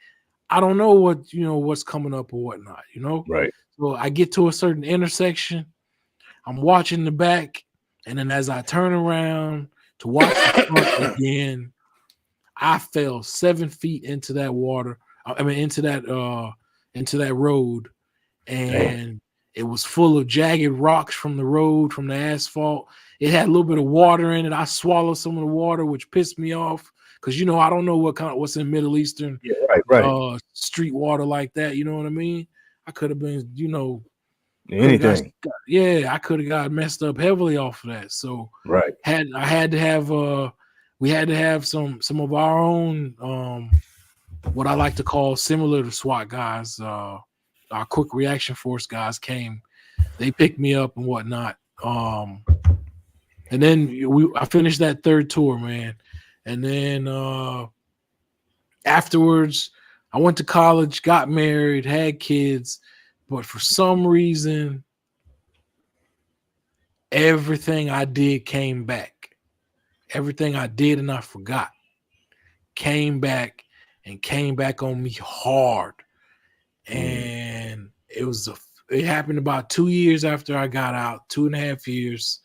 I don't know what, you know, what's coming up or whatnot, you know? Right. So I get to a certain intersection, I'm watching the back, and then as I turn around to watch the front again, I fell 7 feet into that water. I mean, into that road, and it was full of jagged rocks from the road, from the asphalt. It had a little bit of water in it. I swallowed some of the water, which pissed me off because, you know, I don't know what's in Middle Eastern street water like that. You know what I mean? I could have been, you know, Anything. I could have got messed up heavily off of that. So I had to have we had to have some of our own what I like to call, similar to SWAT guys, our quick reaction force guys came. They picked me up and whatnot. And then I finished that third tour, man. And then afterwards, I went to college, got married, had kids, but for some reason, everything I did came back. Everything I did and I forgot came back on me hard. And it happened about 2 years after I got out, 2.5 years.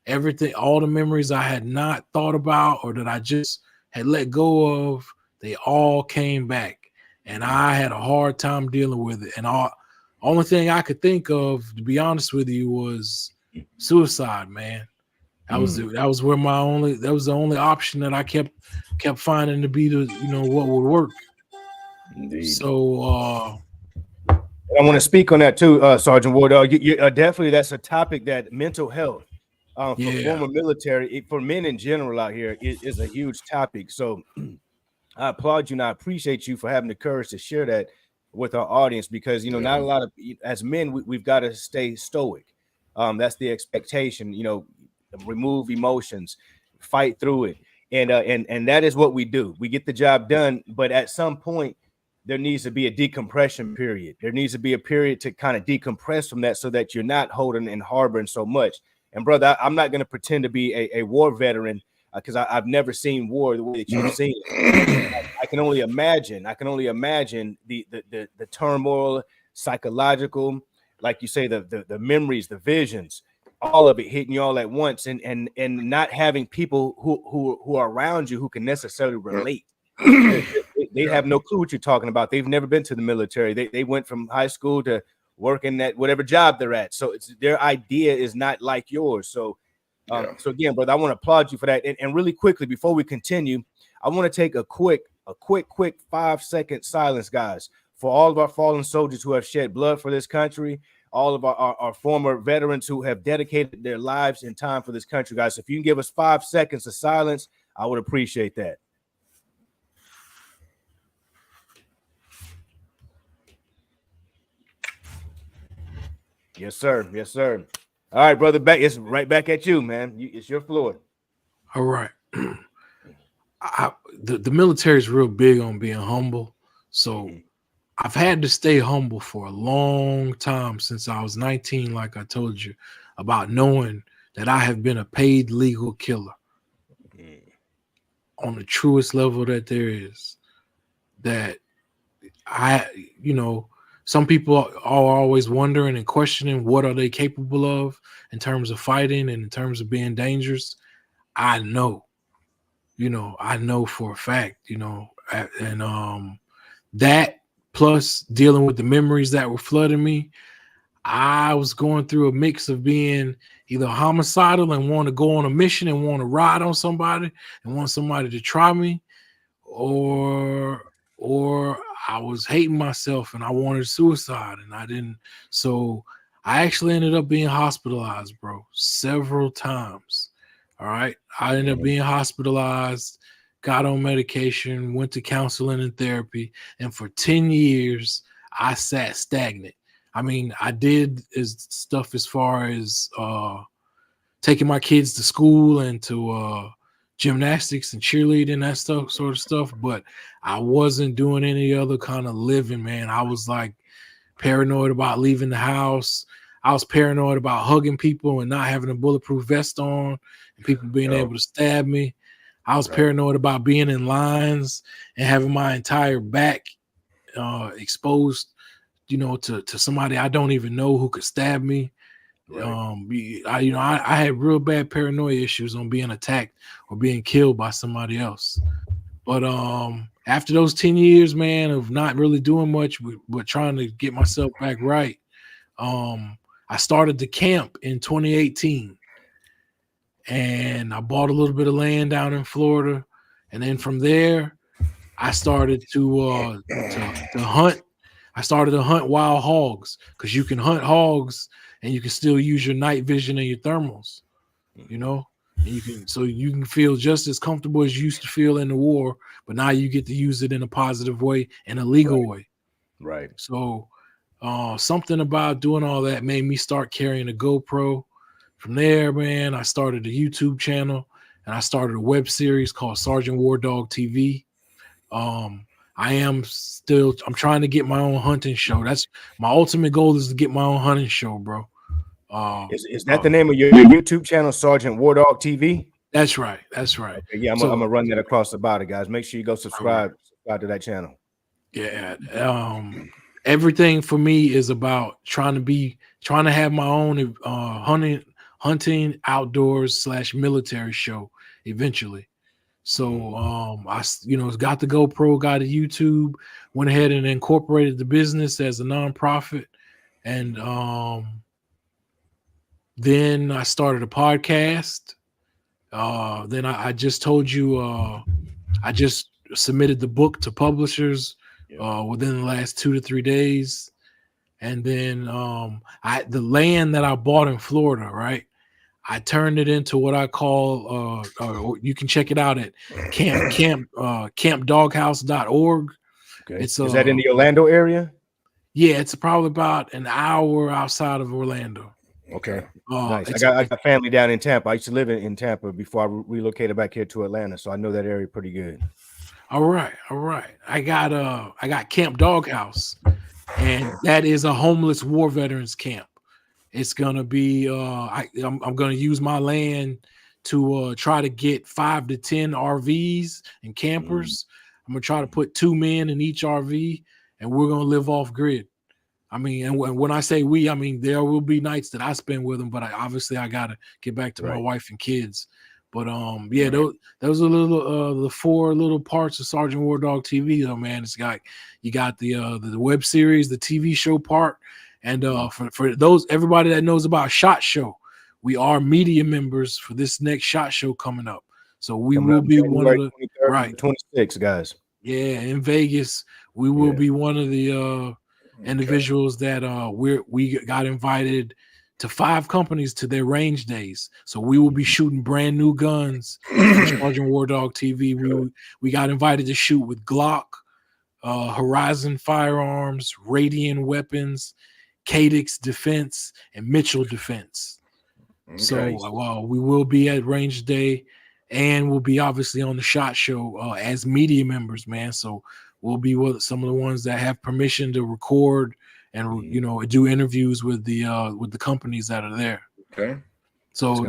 Everything, all the memories I had not thought about or that I just had let go of, they all came back. And I had a hard time dealing with it. And only thing I could think of, to be honest with you, was suicide, man. That was where that was the only option that I kept finding to be what would work. Indeed. So I want to speak on that too, Sergeant Wardog. Definitely, that's a topic that mental health for former military, for men in general out here, is a huge topic. So I applaud you and I appreciate you for having the courage to share that with our audience, because, you know, not a lot of, as men, we've got to stay stoic. That's the expectation, you know, remove emotions, fight through it. And that is what we do. We get the job done, but at some point, there needs to be a decompression period. There needs to be a period to kind of decompress from that so that you're not holding and harboring so much. And brother, I'm not going to pretend to be a war veteran because I've never seen war the way that you've seen it. I can only imagine. The turmoil, psychological, like you say, the memories, the visions, all of it hitting you all at once, and not having people who are around you who can necessarily relate. They have no clue what you're talking about. They've never been to the military. They went from high school to working at whatever job they're at. So their idea is not like yours. So again, brother, I want to applaud you for that. And really quickly, before we continue, I want to take a quick 5-second silence, guys, for all of our fallen soldiers who have shed blood for this country, all of our former veterans who have dedicated their lives and time for this country, guys. So if you can give us 5 seconds of silence, I would appreciate that. Yes, sir. Yes, sir. All right, brother. It's right back at you, man. It's your floor. All right. The military is real big on being humble. So I've had to stay humble for a long time, since I was 19, like I told you, about knowing that I have been a paid legal killer on the truest level that there is. That some people are always wondering and questioning what are they capable of in terms of fighting and in terms of being dangerous. I know for a fact, and that plus dealing with the memories that were flooding me, I was going through a mix of being either homicidal and want to go on a mission and want to ride on somebody and want somebody to try me, or I was hating myself and I wanted suicide and I didn't. So I actually ended up being hospitalized, bro, several times. All right. I ended up being hospitalized, got on medication, went to counseling and therapy, and for 10 years I sat stagnant. I mean, I did stuff as far as taking my kids to school and to gymnastics and cheerleading, that sort of stuff, but I wasn't doing any other kind of living, man. I was like paranoid about leaving the house. I was paranoid about hugging people and not having a bulletproof vest on and people being able to stab me. I was paranoid about being in lines and having my entire back exposed, to somebody I don't even know who could stab me. Right. I had real bad paranoia issues on being attacked or being killed by somebody else. But after those 10 years, man, of not really doing much but trying to get myself back right, I started the camp in 2018. And I bought a little bit of land down in Florida. And then from there, I started to hunt. I started to hunt wild hogs, because you can hunt hogs and you can still use your night vision and your thermals, and you can feel just as comfortable as you used to feel in the war, but now you get to use it in a positive way and a legal way. Right. So something about doing all that made me start carrying a GoPro. From there, man, I started a YouTube channel and I started a web series called SgtWarDawgTV. I'm trying to get my own hunting show. That's my ultimate goal, is to get my own hunting show, bro. Is that the name of your YouTube channel, SgtWarDawgTV? That's right. That's right. Okay, yeah, I'm gonna run that across the body, guys. Make sure you go subscribe to that channel. Yeah. Everything for me is about trying to have my own hunting outdoors / military show eventually. So I got the GoPro, got a YouTube, went ahead and incorporated the business as a nonprofit, and then I started a podcast. Then I just told you I just submitted the book to publishers within the last 2 to 3 days. And then the land that I bought in Florida, right? I turned it into what I call, you can check it out at campdoghouse.org. Okay. Is that in the Orlando area? Yeah, it's probably about an hour outside of Orlando. Okay. Nice. I got family down in Tampa. I used to live in Tampa before I relocated back here to Atlanta, so I know that area pretty good. All right. I got Camp Doghouse, and that is a homeless war veterans camp. It's gonna be I'm gonna use my land to try to get 5 to 10 RVs and campers. I'm gonna try to put 2 men in each RV, and we're gonna live off grid. I mean, and when I say we, I mean there will be nights that I spend with them, but I gotta get back to my wife and kids. But those are the 4 little parts of SgtWarDawgTV, though, man. It's got you got the web series, the TV show part. And for those, everybody that knows about SHOT Show, we are media members for this next SHOT Show coming up. So we will be one of the 26 guys. Yeah, in Vegas, we will be one of the individuals that we got invited to 5 companies to their range days. So we will be shooting brand new guns for SgtWarDawgTV. We got invited to shoot with Glock, Horizon Firearms, Radian Weapons, Cadix Defense, and Mitchell Defense. Okay. So we will be at Range Day, and we'll be obviously on the SHOT Show as media members, man. So we'll be with some of the ones that have permission to record and do interviews with the companies that are there. Okay. So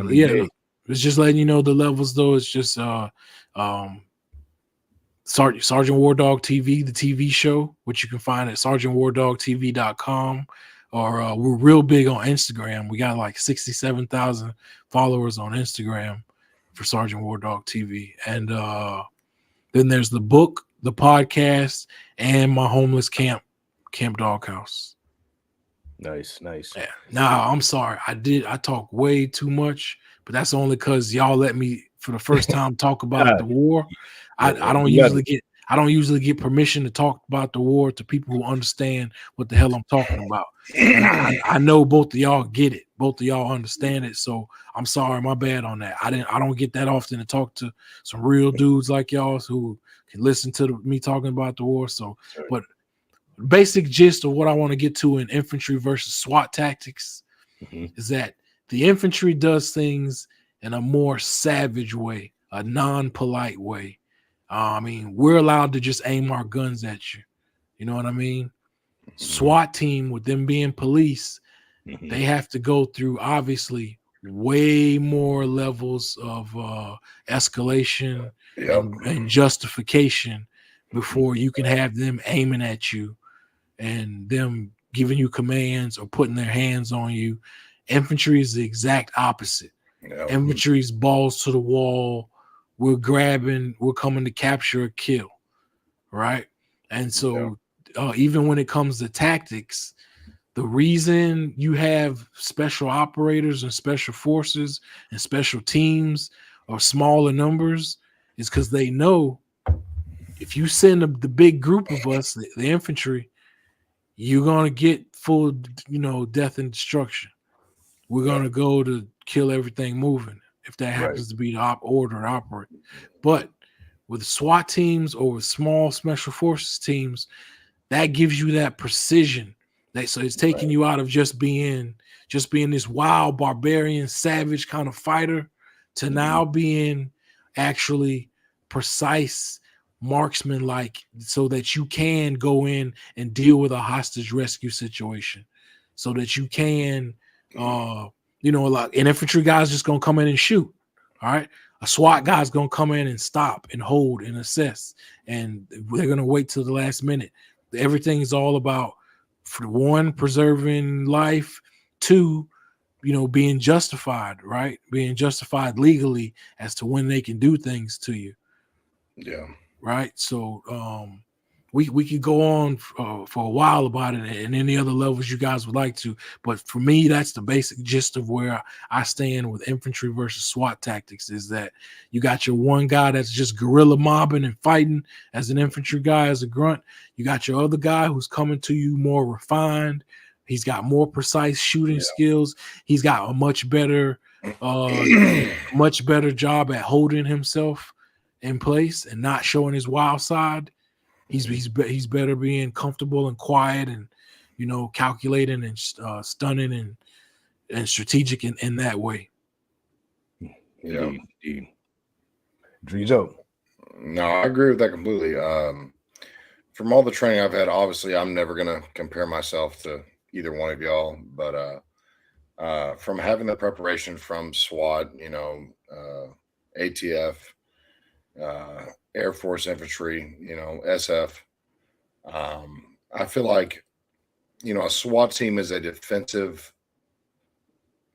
it's just letting you know the levels, though. It's just SgtWarDawgTV, the TV show, which you can find at SgtWarDawgTV.com. Or we're real big on Instagram. We got like 67,000 followers on Instagram for SgtWarDawgTV. And then there's the book, the podcast, and my homeless Camp Doghouse. Nice. Yeah. Now, I'm sorry. I talk way too much, but that's only because y'all let me, for the first time, talk about the war. I don't usually I don't usually get permission to talk about the war to people who understand what the hell I'm talking about. And I know both of y'all get it. Both of y'all understand it. So I'm sorry, my bad on that. I don't get that often to talk to some real dudes like y'all who can listen to me talking about the war. So, but basic gist of what I want to get to in infantry versus SWAT tactics is that the infantry does things in a more savage way, a non-polite way. I mean, we're allowed to just aim our guns at you. You know what I mean? SWAT team, with them being police, they have to go through obviously way more levels of escalation and justification before you can have them aiming at you and them giving you commands or putting their hands on you. Infantry is the exact opposite. Infantry's balls to the wall. We're grabbing, we're coming to capture a kill, right? And so even when it comes to tactics, the reason you have special operators and special forces and special teams or smaller numbers is because they know if you send the big group of us, the infantry, you're going to get full, death and destruction. We're going to go to kill everything moving if that happens to be the order to operate. But with SWAT teams or with small special forces teams, that gives you that precision. So it's taking you out of just being this wild, barbarian, savage kind of fighter to now being actually precise marksman like, so that you can go in and deal with a hostage rescue situation, so that you can like an infantry guy's just gonna come in and shoot. All right, a SWAT guy's gonna come in and stop and hold and assess, and they're gonna wait till the last minute. Everything is all about, for one, preserving life, two, being justified, right? Being justified legally as to when they can do things to you. Yeah. Right. So we could go on for a while about it and any other levels you guys would like to. But for me, that's the basic gist of where I stand with infantry versus SWAT tactics, is that you got your one guy that's just guerrilla mobbing and fighting as an infantry guy, as a grunt. You got your other guy who's coming to you more refined. He's got more precise shooting skills. He's got a much better job at holding himself in place and not showing his wild side. He's better being comfortable and quiet and calculating and stunning and strategic in that way. Yeah. Drizo. No, I agree with that completely. From all the training I've had, obviously I'm never gonna compare myself to either one of y'all, but from having the preparation from SWAT, ATF, Air Force Infantry, SF. I feel like, a SWAT team is a defensive,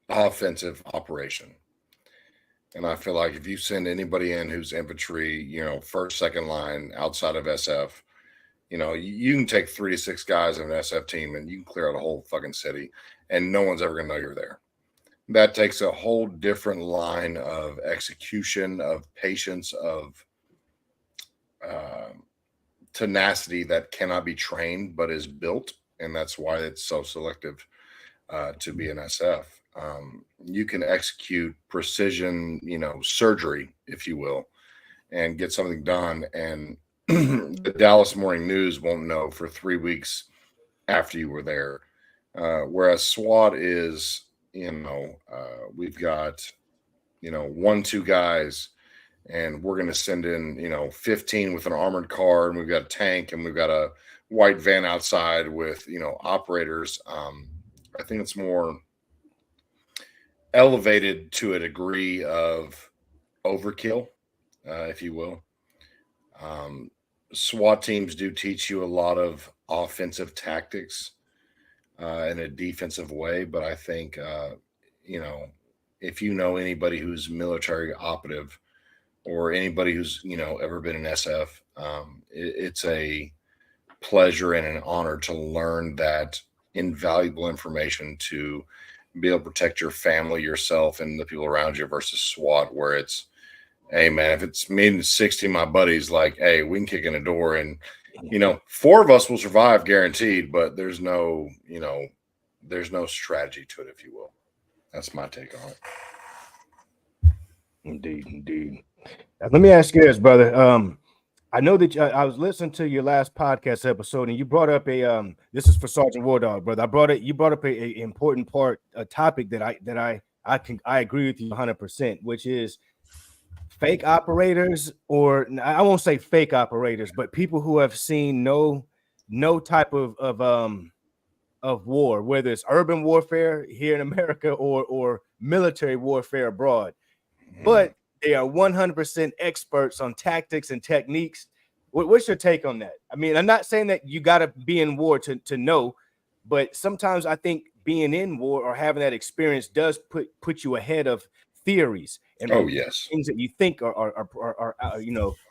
offensive operation. And I feel like if you send anybody in who's infantry, first, second line outside of SF, you can take 3 to 6 guys of an SF team and you can clear out a whole fucking city and no one's ever going to know you're there. That takes a whole different line of execution, of patience, of tenacity that cannot be trained but is built, and that's why it's so selective to be an SF. You can execute precision, surgery, if you will, and get something done, and the Dallas Morning News won't know for 3 weeks after you were there. Whereas SWAT is, we've got 1-2 guys, and we're going to send in 15 with an armored car, and we've got a tank, and we've got a white van outside with operators. I think it's more elevated to a degree of overkill, if you will. SWAT teams do teach you a lot of offensive tactics in a defensive way, but I think if anybody who's military operative or anybody who's ever been in SF, it's a pleasure and an honor to learn that invaluable information to be able to protect your family, yourself, and the people around you, versus SWAT, where it's Hey man, if it's me and 60 my buddies, like, hey, we can kick in a door and 4 of us will survive guaranteed, but there's no strategy to it, if you will. That's my take on it. Indeed. Now, let me ask you this, brother. I know that I was listening to your last podcast episode, and you brought up a this is for Sergeant WarDawg, brother. You brought up a important part, a topic that I agree with you 100%, which is fake operators, or I won't say fake operators, but people who have seen no type of war, whether it's urban warfare here in America or military warfare abroad, but they are 100% experts on tactics and techniques. What's your take on that? I mean, I'm not saying that you got to be in war to know, but sometimes I think being in war or having that experience does put you ahead of theories and yes, things that you think are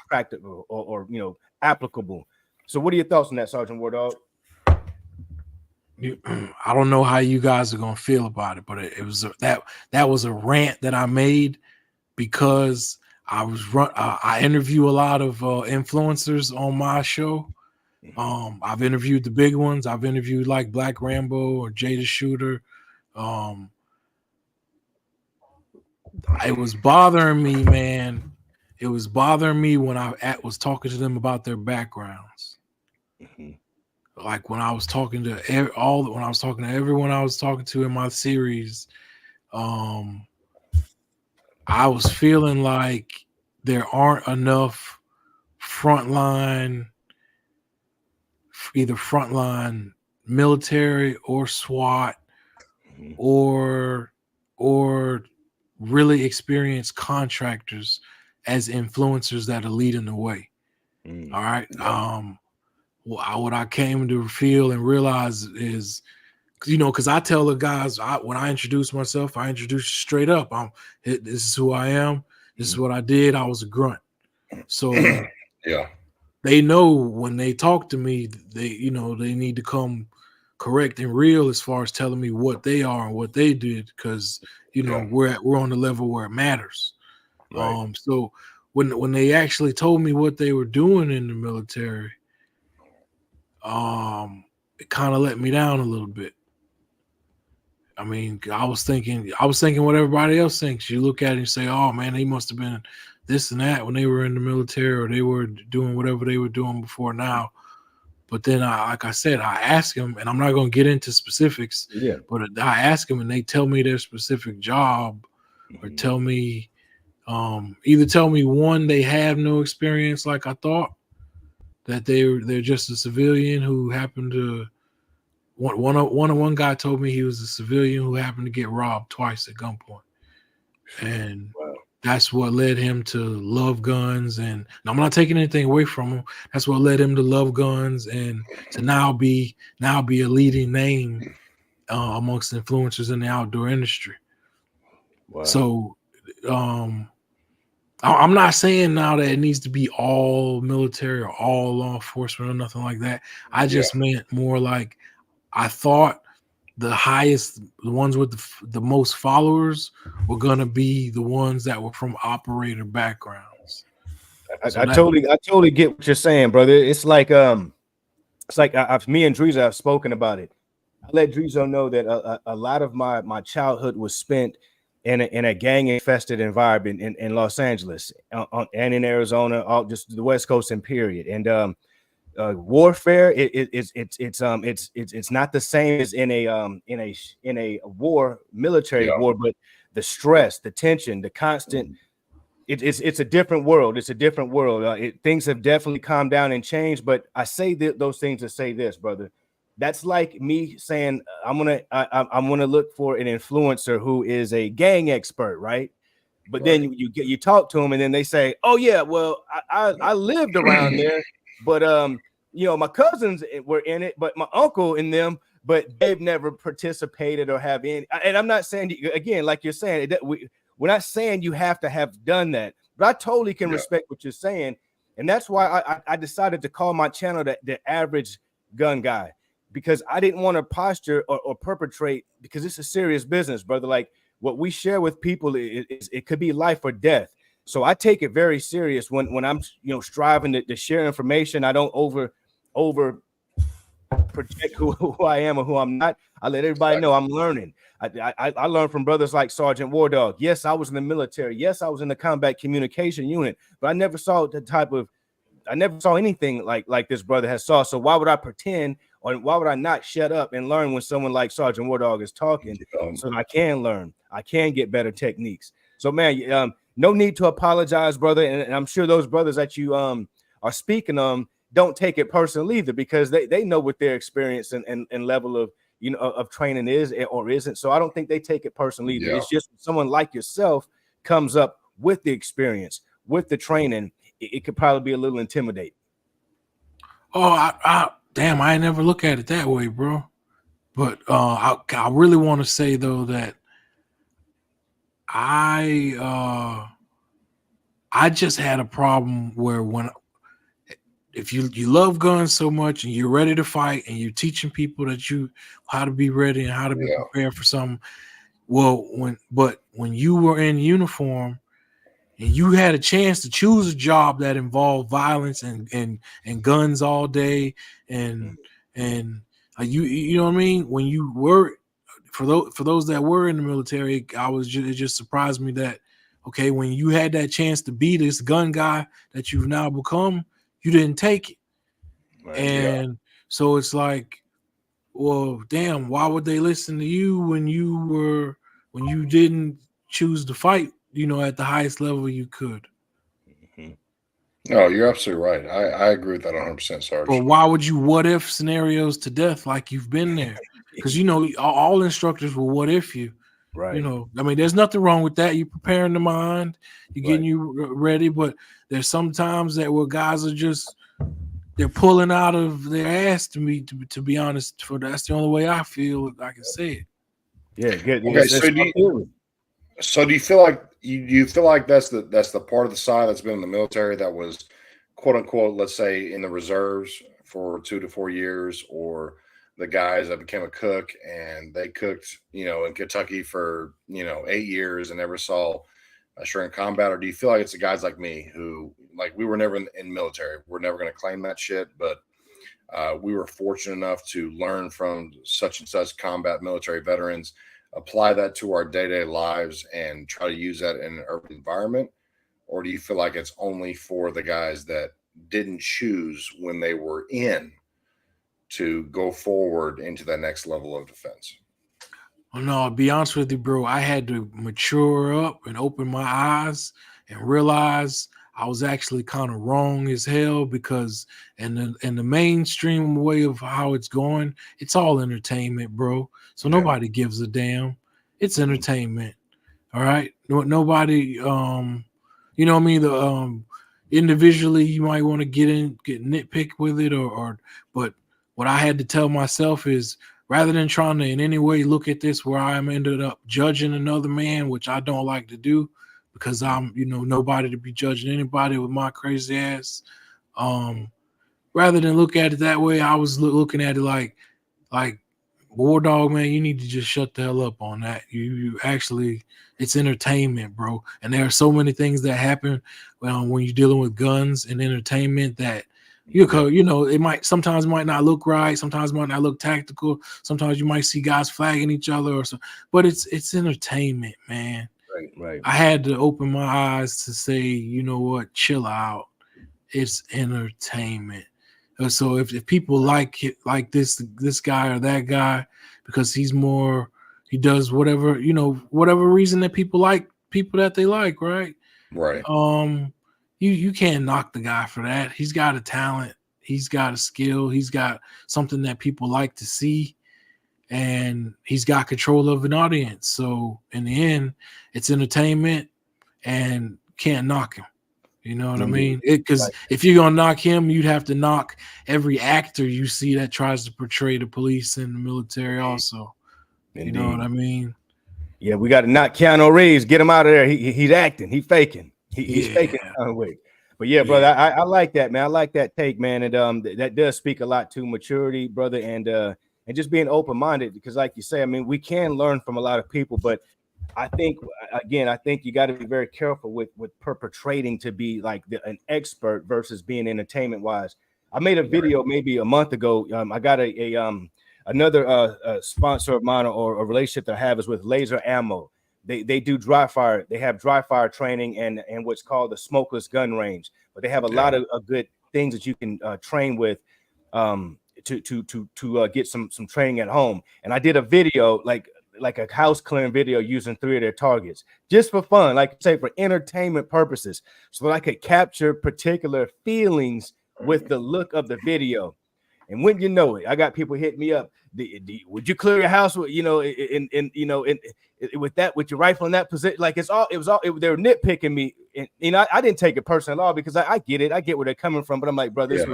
practical or applicable. So, what are your thoughts on that, Sergeant WarDawg? I don't know how you guys are gonna feel about it, but it was that was a rant that I made because I interview a lot of influencers on my show. I've interviewed the big ones. I've interviewed like Black Rambo or Jada Shooter. It was bothering me, man. It was bothering me when I was talking to them about their backgrounds. Like when I was talking to everyone I was talking to in my series, I was feeling like there aren't enough either frontline military or SWAT or really experienced contractors as influencers that are leading the way. All right. What I came to feel and realize is, because I tell the guys when I introduce myself, I introduce straight up. This is who I am. This is what I did. I was a grunt. So yeah, they know when they talk to me, they need to come correct and real as far as telling me what they are and what they did, because we're on the level where it matters. Right. So when they actually told me what they were doing in the military, it kind of let me down a little bit. I mean, I was thinking what everybody else thinks. You look at it and say, oh man, they must have been this and that when they were in the military, or they were doing whatever they were doing before now. But then like I said, I ask them, and I'm not going to get into specifics, but I ask them and they tell me their specific job, or tell me, either tell me one, they have no experience like I thought, that they're just a civilian who happened to, one guy told me he was a civilian who happened to get robbed twice at gunpoint. And that's what led him to love guns. And I'm not taking anything away from him. That's what led him to love guns and to now be a leading name amongst influencers in the outdoor industry. Wow. So I'm not saying now that it needs to be all military or all law enforcement or nothing like that. I just meant more like, I thought the ones with the most followers were gonna be the ones that were from operator backgrounds. I totally get what you're saying, brother. It's like me and Dreeza have spoken about it. I let Dreeza know that a lot of my childhood was spent in a gang infested environment in Los Angeles and in Arizona, all just the West Coast and period. And warfare, it's not the same as in a war, military war, but the stress, the tension, the constant, it's a different world. It's a different world. Things have definitely calmed down and changed, but I say those things to say this, brother. That's like me saying I'm gonna look for an influencer who is a gang expert, right? But then you talk to them and then they say, oh yeah, well I lived around there, but my cousins were in it, but my uncle and them, but they've never participated or have any. And I'm not saying, again, like you're saying, we're not saying you have to have done that, but I totally can respect what you're saying. And that's why I decided to call my channel the average gun guy, because I didn't want to posture or perpetrate, because it's a serious business, brother. Like what we share with people, it could be life or death. So I take it very serious when I'm striving to share information. I don't over project who I am or who I'm not. I let everybody know I'm learning. I learned from brothers like Sergeant War Dog. Yes, I was in the military. Yes, I was in the combat communication unit, but I never saw anything like this brother has saw. So why would I pretend, or why would I not shut up and learn when someone like Sergeant War Dog is talking, so that I can learn, I can get better techniques. So man, no need to apologize, brother. And I'm sure those brothers that you are speaking don't take it personally either, because they know what their experience and level of of training is or isn't. So I don't think they take it personally either. It's just someone like yourself comes up with the experience, with the training, it could probably be a little intimidating. Oh, damn, I never look at it that way, bro. But I really want to say though that I just had a problem where if you love guns so much and you're ready to fight and you're teaching people that how to be ready and how to be prepared for something. Well, when you were in uniform and you had a chance to choose a job that involved violence and guns all day and you know what I mean? When you were for those that were in the military, it just surprised me that okay, when you had that chance to be this gun guy that you've now become, you didn't take it. Right, and so it's like, well, damn, why would they listen to you when you didn't choose to fight, at the highest level you could? No, you're absolutely right. I agree with that 100%, Sarge. But why would you what if scenarios to death like you've been there? Because all instructors will what if you. Right. I mean, there's nothing wrong with that. You're preparing the mind, you're getting you ready, but there's sometimes that where guys are they're pulling out of their ass to be honest. That's the only way I feel I can say it. Yeah, good. Okay, so do you feel like you feel like that's the part of the side that's been in the military that was quote unquote, let's say, in the reserves for 2 to 4 years, or the guys that became a cook and they cooked, in Kentucky for 8 years and never saw a shrink combat? Or do you feel like it's the guys like me who, like, we were never in military, we're never going to claim that shit, but we were fortunate enough to learn from such and such combat military veterans, apply that to our day-to-day lives and try to use that in an urban environment? Or do you feel like it's only for the guys that didn't choose when they were in to go forward into that next level of defense? Well, no, I'll be honest with you, bro. I had to mature up and open my eyes and realize I was actually kind of wrong as hell, because in the mainstream way of how it's going, it's all entertainment, bro. So nobody gives a damn. It's entertainment. All right. Nobody, you know what I mean? The individually you might want to get nitpick with it but what I had to tell myself is, rather than trying to in any way look at this where I am ended up judging another man, which I don't like to do, because I'm, nobody to be judging anybody with my crazy ass. Rather than look at it that way, I was looking at it like War Dog, man, you need to just shut the hell up on that. You actually, it's entertainment, bro. And there are so many things that happen when you're dealing with guns and entertainment that it sometimes might not look right, sometimes might not look tactical, sometimes you might see guys flagging each other or so, but it's entertainment, man. Right. I had to open my eyes to say, you know what, chill out. It's entertainment. So if people like it, like this guy or that guy, because he does whatever, whatever reason that people like people that they like, right? Right. You can't knock the guy for that. He's got a talent. He's got a skill. He's got something that people like to see, and he's got control of an audience. So in the end, it's entertainment, and can't knock him. You know what I mean? Because if you're gonna knock him, you'd have to knock every actor you see that tries to portray the police and the military also. Indeed. You know what I mean? Yeah, we got to knock Keanu Reeves, get him out of there. He's acting, he's faking. He's faking. But yeah, brother, I like that, man. I like that take, man. And that does speak a lot to maturity, brother, and just being open-minded, because like you say, I mean, we can learn from a lot of people, but I think again, I think you got to be very careful with perpetrating to be like an expert versus being entertainment wise. I made a video maybe a month ago. I got another sponsor of mine or a relationship that I have is with Laser Ammo. They do dry fire. They have dry fire training and what's called the smokeless gun range. But they have a lot of good things that you can train with to get some training at home. And I did a video like a house clearing video using 3 of their targets just for fun, like say for entertainment purposes, so that I could capture particular feelings with the look of the video. And when you know it, I got people hitting me up. Would you clear your house with, you know, with your rifle in that position? Like they were nitpicking me. And, you know, I didn't take it personally at all because I get it. I get where they're coming from. But I'm like, bro, this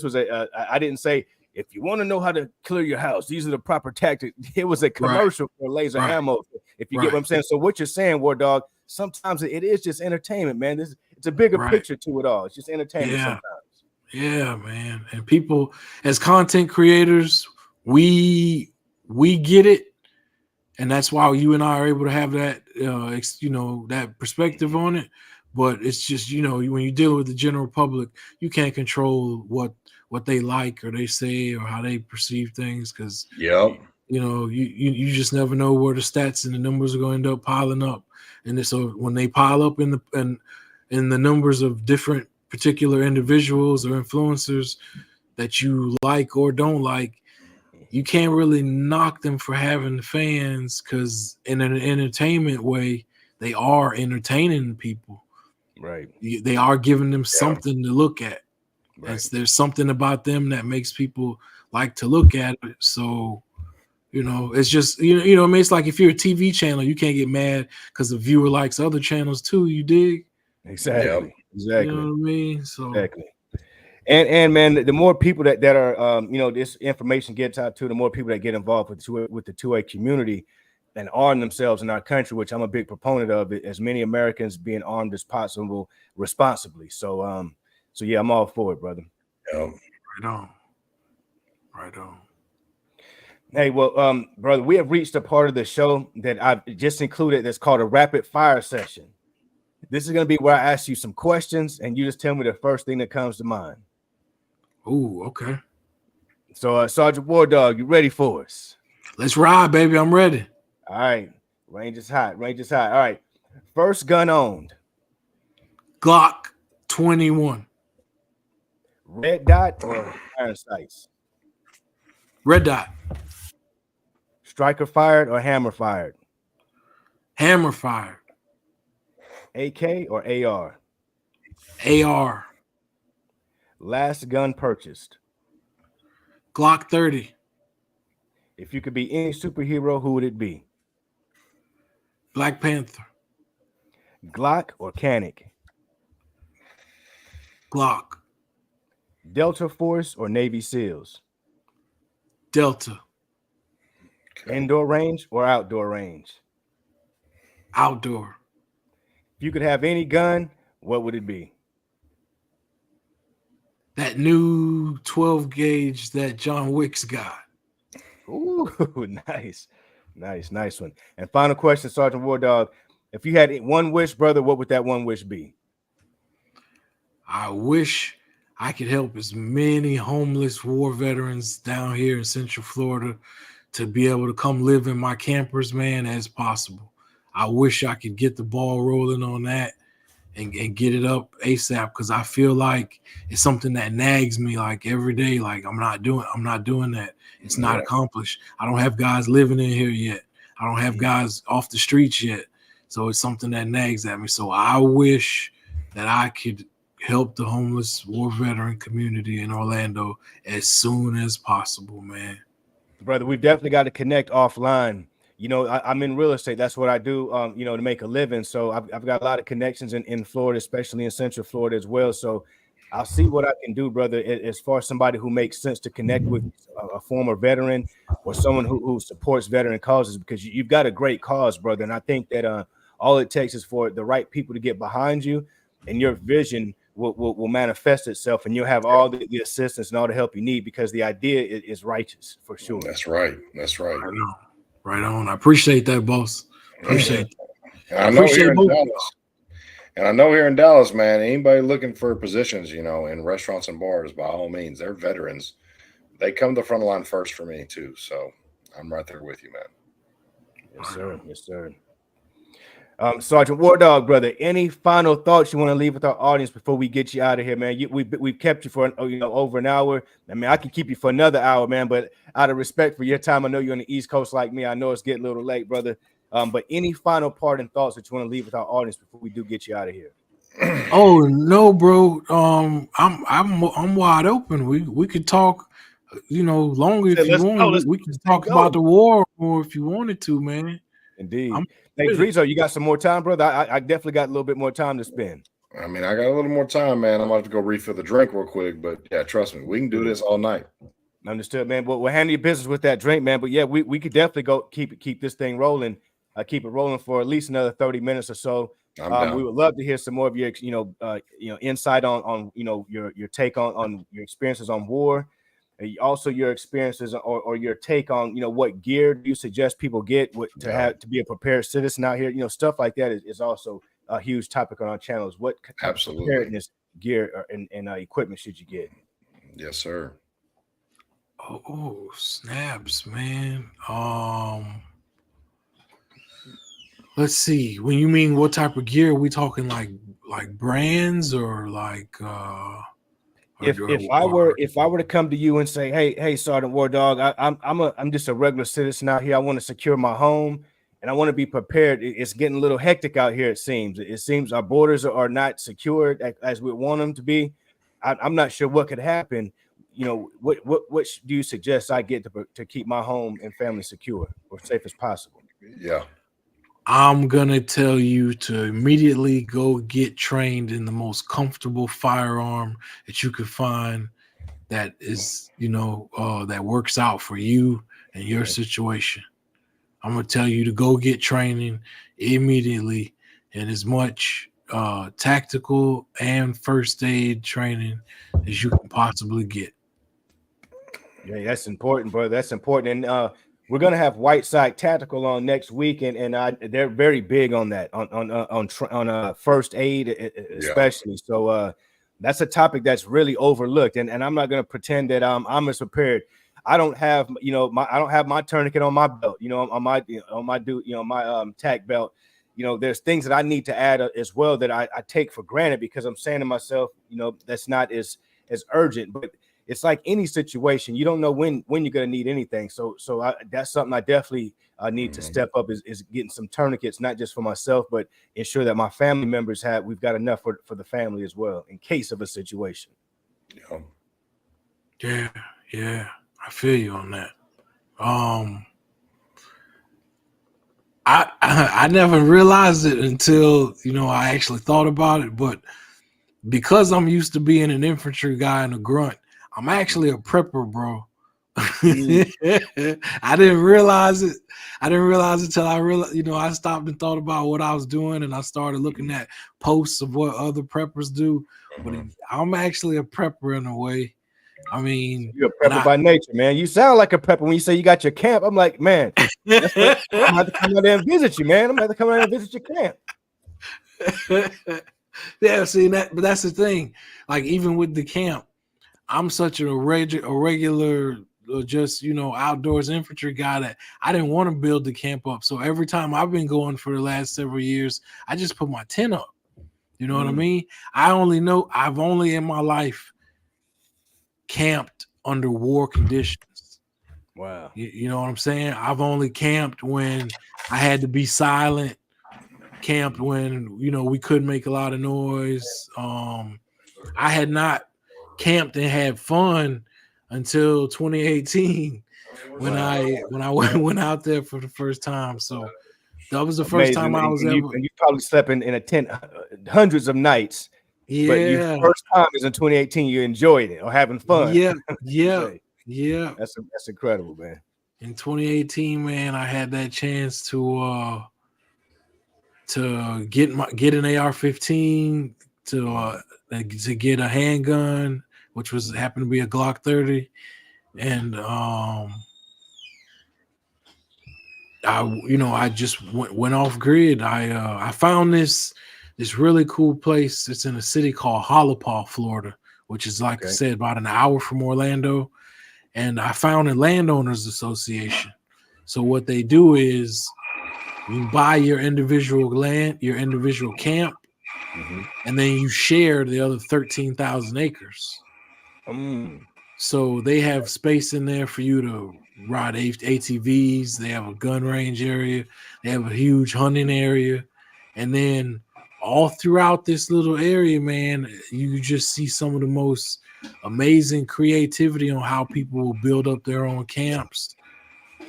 was I didn't say, if you want to know how to clear your house, these are the proper tactics. It was a commercial for Laser Ammo. If you get what I'm saying. So what you're saying, War Dog, sometimes it is just entertainment, man. It's a bigger picture to it all. It's just entertainment sometimes. Yeah, man. And people, as content creators, we get it, and that's why you and I are able to have that, that perspective on it. But it's just, you know, when you deal with the general public, you can't control what they like or they say or how they perceive things, because you know, you just never know where the stats and the numbers are going to end up piling up. And so when they pile up in the numbers of different particular individuals or influencers that you like or don't like, you can't really knock them for having fans, because in an entertainment way, they are entertaining people. Right. They are giving them something to look at. Right. There's something about them that makes people like to look at it. So, you know, it's just, you know, I mean, it's like if you're a TV channel, you can't get mad because the viewer likes other channels too. You dig? Exactly. Exactly. You know what I mean? So exactly. And man, the more people that are you know, this information gets out to, the more people that get involved with the 2A community and arm themselves in our country, which I'm a big proponent of it, as many Americans being armed as possible responsibly. So so yeah, I'm all for it, brother. Right on. Right on. Hey, well, brother, we have reached a part of the show that I've just included that's called a rapid fire session. This is going to be where I ask you some questions and you just tell me the first thing that comes to mind. Oh, okay. So, Sergeant War Dog, you ready for us? Let's ride, baby. I'm ready. All right. Range is hot. Range is hot. All right. First gun owned. Glock 21. Red dot or iron sights? Red dot. Striker fired or hammer fired? Hammer fired. AK or AR? AR. Last gun purchased? Glock 30. If you could be any superhero, who would it be? Black Panther. Glock or Canic? Glock. Delta Force or Navy SEALs? Delta. Indoor range or outdoor range? Outdoor. If you could have any gun, what would it be? That new 12 gauge that John Wick's got. Ooh, nice. Nice one. And final question, Sergeant War Dog. If you had one wish, brother, what would that one wish be? I wish I could help as many homeless war veterans down here in Central Florida to be able to come live in my campers, man, as possible. I wish I could get the ball rolling on that and get it up ASAP, because I feel like it's something that nags me like every day. Like I'm not doing that. It's not accomplished. I don't have guys living in here yet. I don't have guys off the streets yet. So it's something that nags at me. So I wish that I could help the homeless war veteran community in Orlando as soon as possible, man. Brother, we've definitely got to connect offline. You know, I'm in real estate. That's what I do, you know, to make a living. So I've got a lot of connections in Florida, especially in Central Florida as well. So I'll see what I can do, brother, as far as somebody who makes sense to connect with a former veteran or someone who supports veteran causes, because you've got a great cause, brother. And I think that all it takes is for the right people to get behind you, and your vision will manifest itself, and you'll have all the assistance and all the help you need, because the idea is righteous for sure. That's right. That's right. Right on. I appreciate that, boss. Appreciate And I know appreciate here in both. Dallas. And I know here in Dallas, man, anybody looking for positions, you know, in restaurants and bars, by all means, they're veterans. They come to the front line first for me too. So I'm right there with you, man. Yes, sir. Yes, sir. Sergeant War Dog, brother, any final thoughts you want to leave with our audience before we get you out of here, man? We've kept you for over an hour. I mean, I can keep you for another hour, man, but out of respect for your time, I know you're on the East Coast like me. I know it's getting a little late, brother. But any final parting thoughts that you want to leave with our audience before we do get you out of here? Oh no, bro. I'm wide open. We could talk, longer if you want. We could talk about the war or if you wanted to, man. Indeed. Hey, Drizo, you got some more time, brother? I definitely got a little bit more time to spend. I mean, I got a little more time, man. I'm about to go refill the drink real quick, but yeah, trust me, we can do this all night. Understood, man. But we'll handle your business with that drink, man. But yeah, we could definitely go keep this thing rolling. Keep it rolling for at least another 30 minutes or so. We would love to hear some more of your insight on your take on your experiences on war. Also your experiences or your take on what gear do you suggest people get to be a prepared citizen out here. Stuff like that is also a huge topic on our channels. What preparedness gear and equipment should you get? Yes, sir. Oh, snaps, man. Let's see. When you mean what type of gear, are we talking like brands or like if I were to come to you and say, hey, Sergeant War Dog, I'm just a regular citizen out here. I want to secure my home and I want to be prepared. It's getting a little hectic out here. It seems our borders are not secured as we want them to be. I'm not sure what could happen. What do you suggest I get to keep my home and family secure or safe as possible? Yeah. I'm gonna tell you to immediately go get trained in the most comfortable firearm that you could find that is, that works out for you and your situation. I'm gonna tell you to go get training immediately and as much tactical and first aid training as you can possibly get. Yeah, that's important, brother. That's important. And we're gonna have Whiteside Tactical on next week, and they're very big on that on first aid, especially. Yeah. So that's a topic that's really overlooked, and I'm not gonna pretend that I'm as prepared. I don't have my tourniquet on my belt, on my tack belt. There's things that I need to add as well that I take for granted because I'm saying to myself, that's not as urgent, but it's like any situation, you don't know when you're going to need anything. So that's something I definitely need to step up is getting some tourniquets, not just for myself, but ensure that my family members we've got enough for the family as well in case of a situation. Yeah. I feel you on that. I never realized it until, I actually thought about it, but because I'm used to being an infantry guy and a grunt, I'm actually a prepper, bro. I didn't realize it. I didn't realize it till I realized, I stopped and thought about what I was doing and I started looking at posts of what other preppers do. But I'm actually a prepper in a way. I mean, you're a prepper by nature, man. You sound like a prepper when you say you got your camp. I'm like, man, I'm gonna have to come out there and visit you, man. I'm gonna have to come out there and visit your camp. Yeah, see that, but that's the thing. Like even with the camp, I'm such a regular, just outdoors infantry guy that I didn't want to build the camp up. So every time I've been going for the last several years, I just put my tent up. You know what I mean? I've only in my life camped under war conditions. Wow. You know what I'm saying? I've only camped when I had to be silent. Camped when we couldn't make a lot of noise. I had not camped and had fun until 2018 when I went out there for the first time. So that was the first time I was ever. And you probably slept in a tent hundreds of nights. Yeah. But your first time is in 2018. You enjoyed it or having fun. Yeah. That's incredible, man. In 2018, man, I had that chance to get an AR-15 to get a handgun, which happened to be a Glock 30, and I just went off grid. I found this really cool place. It's in a city called Hollopaw, Florida, which is, like I said, about an hour from Orlando. And I found a landowners association. So what they do is you buy your individual land, your individual camp, and then you share the other 13,000 acres. So they have space in there for you to ride ATVs. They have a gun range area. They have a huge hunting area. And then all throughout this little area, man, you just see some of the most amazing creativity on how people will build up their own camps.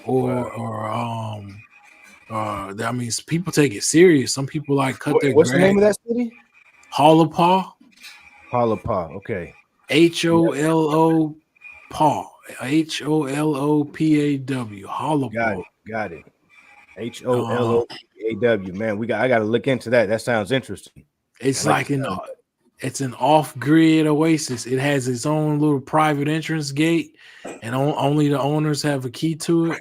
I mean, people take it serious. Some people like cut their What's grass. the name of that city? Hollopaw. Hollopaw. Okay. HOLO Paw. HOLOPAW. Hollopaw. Got it. HOLOPAW. Man, I got to look into that. That sounds interesting. It's like it's an off-grid oasis. It has its own little private entrance gate, and only the owners have a key to it.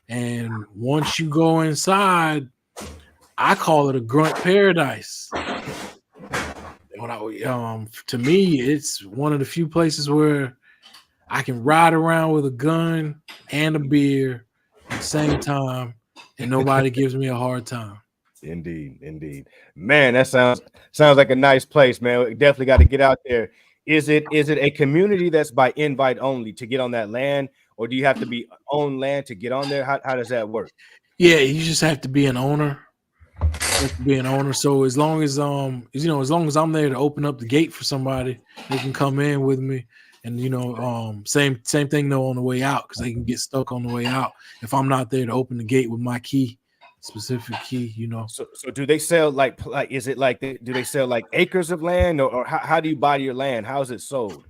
And once you go inside, I call it a grunt paradise. To me, it's one of the few places where I can ride around with a gun and a beer at the same time, and nobody gives me a hard time. Indeed. Man, that sounds like a nice place, man. We definitely got to get out there. Is it a community that's by invite only to get on that land, or do you have to be on land to get on there? How does that work? Yeah, you just have to be an owner. So as long as as long as I'm there to open up the gate for somebody, they can come in with me. And same thing though on the way out, because they can get stuck on the way out if I'm not there to open the gate with my specific key. So do they sell like is it like do they sell like acres of land, or how do you buy your land? How is it sold?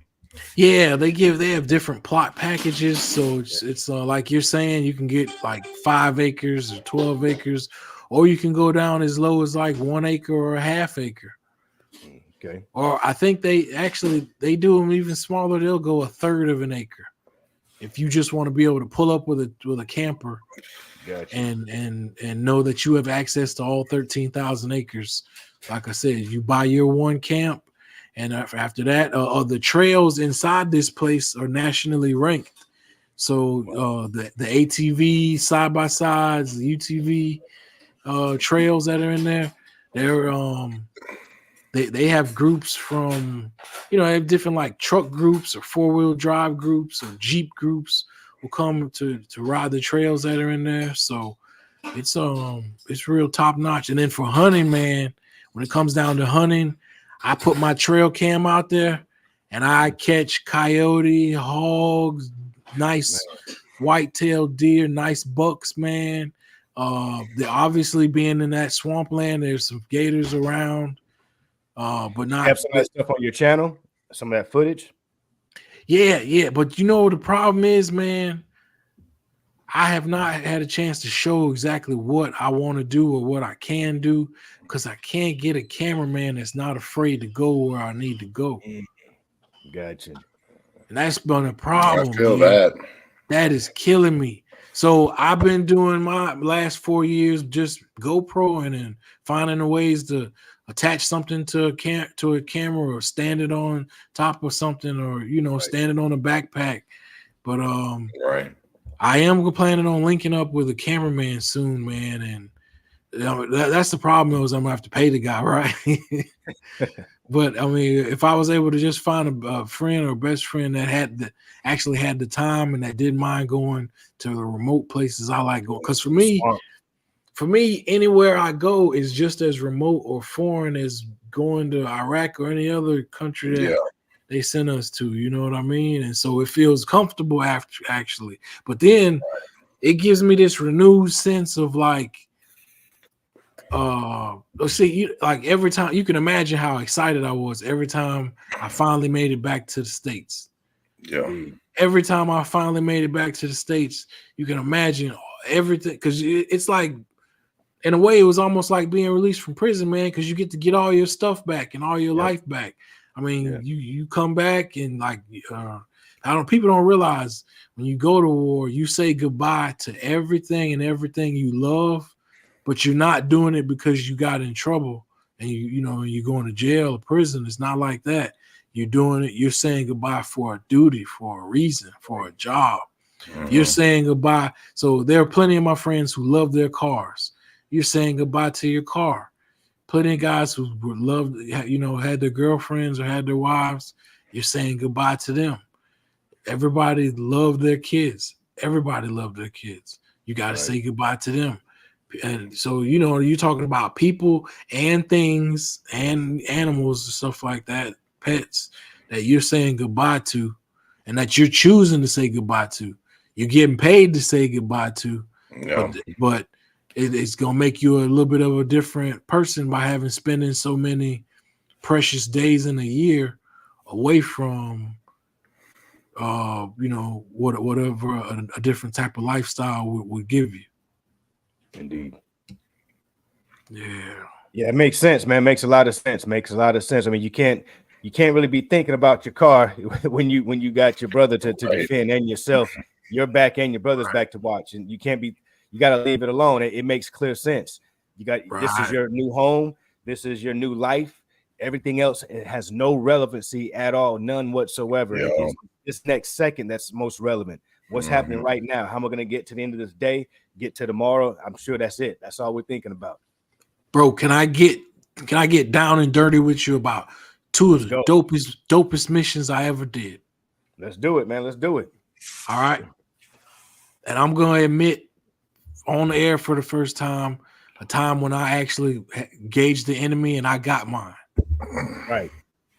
Yeah, they have different plot packages. So it's like you're saying, you can get like 5 acres or 12 acres, or you can go down as low as like 1 acre or a half acre. Okay. Or I think they do them even smaller. They'll go 1/3 of an acre. If you just want to be able to pull up with a camper, gotcha, and know that you have access to all 13,000 acres. Like I said, you buy your one camp, and after that, the trails inside this place are nationally ranked. So the ATV side by sides, the UTV trails that are in there, they're they have groups from, they have different like truck groups or 4-wheel drive groups or Jeep groups will come to ride the trails that are in there. So it's real top notch. And then for hunting, man, when it comes down to hunting, I put my trail cam out there and I catch coyote, hogs, nice white-tailed deer, nice bucks, man. They're obviously being in that swampland. There's some gators around. But not you have some of that stuff on your channel, some of that footage. Yeah. But the problem is, man, I have not had a chance to show exactly what I want to do or what I can do, because I can't get a cameraman that's not afraid to go where I need to go. Gotcha. And that's been a problem. I feel that. That is killing me. So I've been doing my last 4 years just GoPro and then finding ways to attach something to a camera or stand it on top of something, or stand it on a backpack. But right, I am planning on linking up with a cameraman soon, man. And that's the problem, is I'm gonna have to pay the guy, right? But I mean, if I was able to just find a friend or best friend that actually had the time and that didn't mind going to the remote places I like going, because for me, anywhere I go is just as remote or foreign as going to Iraq or any other country that they send us to. You know what I mean? And so it feels comfortable actually. But then it gives me this renewed sense of like, let's see, like every time, you can imagine how excited I was every time I finally made it back to the States. Yeah. Every time I finally made it back to the States, you can imagine everything, because it's like, in a way, it was almost like being released from prison, man, because you get to get all your stuff back and all your life back. I mean, you come back and like People don't realize when you go to war, you say goodbye to everything and everything you love, but you're not doing it because you got in trouble and you're going to jail or prison. It's not like that. You're doing it. You're saying goodbye for a duty, for a reason, for a job. You're saying goodbye. So there are plenty of my friends who love their cars. You're saying goodbye to your car. Plenty of guys who loved, had their girlfriends or had their wives. You're saying goodbye to them. Everybody loved their kids. Everybody loved their kids. You got to say goodbye to them. And so, you're talking about people and things and animals and stuff like that, pets that you're saying goodbye to and that you're choosing to say goodbye to. You're getting paid to say goodbye to, but it's going to make you a little bit of a different person by spending so many precious days in a year away from, whatever a different type of lifestyle would give you. Indeed. Yeah. Yeah, it makes sense, man. Makes a lot of sense. I mean, you can't really be thinking about your car when you got your brother to defend and yourself, your back and your brother's back to watch, and you got to leave it alone. It makes clear sense. This is your new home. This is your new life. Everything else, it has no relevancy at all, none whatsoever. It's this next second that's most relevant. What's happening right now? How am I going to get to the end of this day? Get to tomorrow? I'm sure that's it. That's all we're thinking about. Bro, can I get down and dirty with you about two of the dopest missions I ever did? Let's do it, man. Let's do it. All right. And I'm going to admit on the air for the first time, a time when I actually gauged the enemy and I got mine. Right.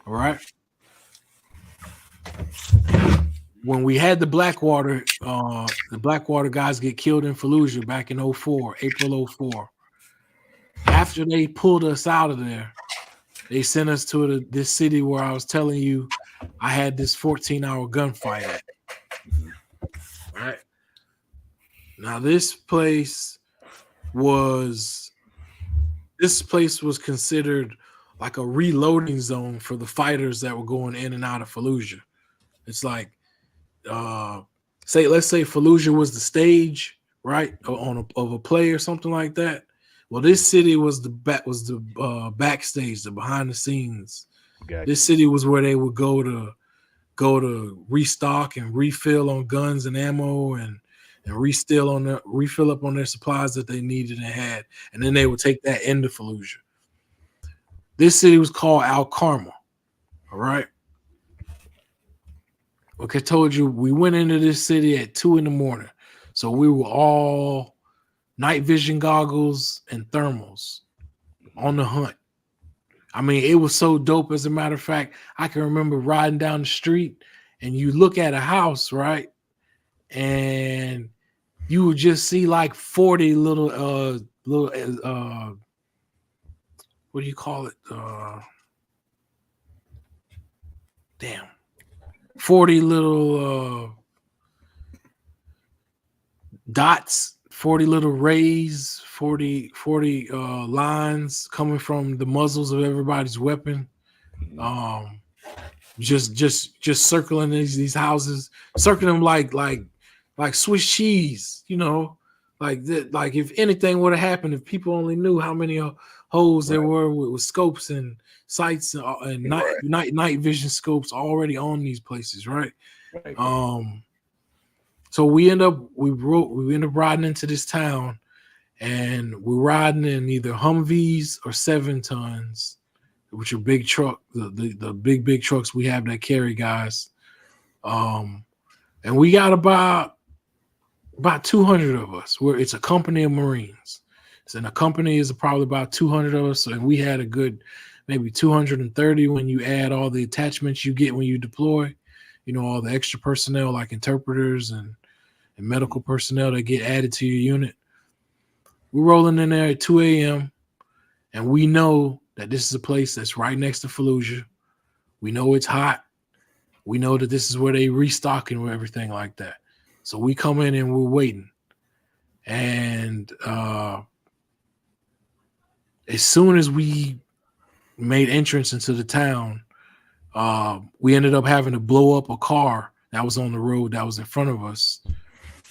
All right. When we had the Blackwater guys get killed in Fallujah back in April 04, after they pulled us out of there, they sent us to this city where I was telling you I had this 14-hour gunfight at. All right. Now this place was considered like a reloading zone for the fighters that were going in and out of Fallujah. It's like, let's say Fallujah was the stage, right, of a play or something like that. Well, this city was the backstage, the behind the scenes. Gotcha. This city was where they would go to restock and refill on guns and ammo and refill up on their supplies that they needed and had, and then they would take that into Fallujah. This city was called Al Karma. All right. Like I told you, we went into this city at 2 a.m. So we were all night vision goggles and thermals on the hunt. I mean, it was so dope. As a matter of fact, I can remember riding down the street and you look at a house, right? And you would just see like 40 little what do you call it? 40 little dots, 40 little rays, 40 lines coming from the muzzles of everybody's weapon. Just circling these houses, circling them like Swiss cheese, like that. Like if anything would have happened, if people only knew how many holes there were with scopes and sights and night vision scopes already on these places, right? So we end up riding into this town, and we're riding in either Humvees or 7 tons, which are big truck, the big trucks we have that carry guys. And we got about 200 of us. It's a company of Marines. And a company is probably about 200 of us, and we had a good maybe 230 when you add all the attachments you get when you deploy, all the extra personnel like interpreters and medical personnel that get added to your unit. We're rolling in there at 2 a.m. and we know that this is a place that's right next to Fallujah. We know it's hot. We know that this is where they restocking with everything like that. So we come in and we're waiting. And as soon as we made entrance into the town, we ended up having to blow up a car that was on the road that was in front of us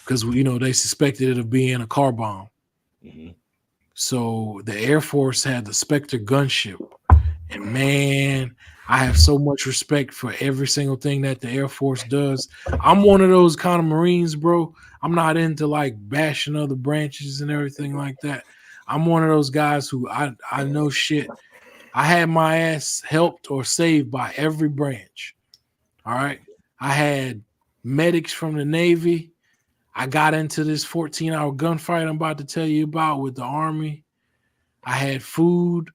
because, you know, they suspected it of being a car bomb. Mhm. So the Air Force had the Spectre gunship. And man, I have so much respect for every single thing that the Air Force does. I'm one of those kind of Marines, bro. I'm not into like bashing other branches and everything like that. I'm one of those guys who I know shit. I had my ass helped or saved by every branch. All right. I had medics from the Navy. I got into this 14-hour gunfight I'm about to tell you about with the Army. I had food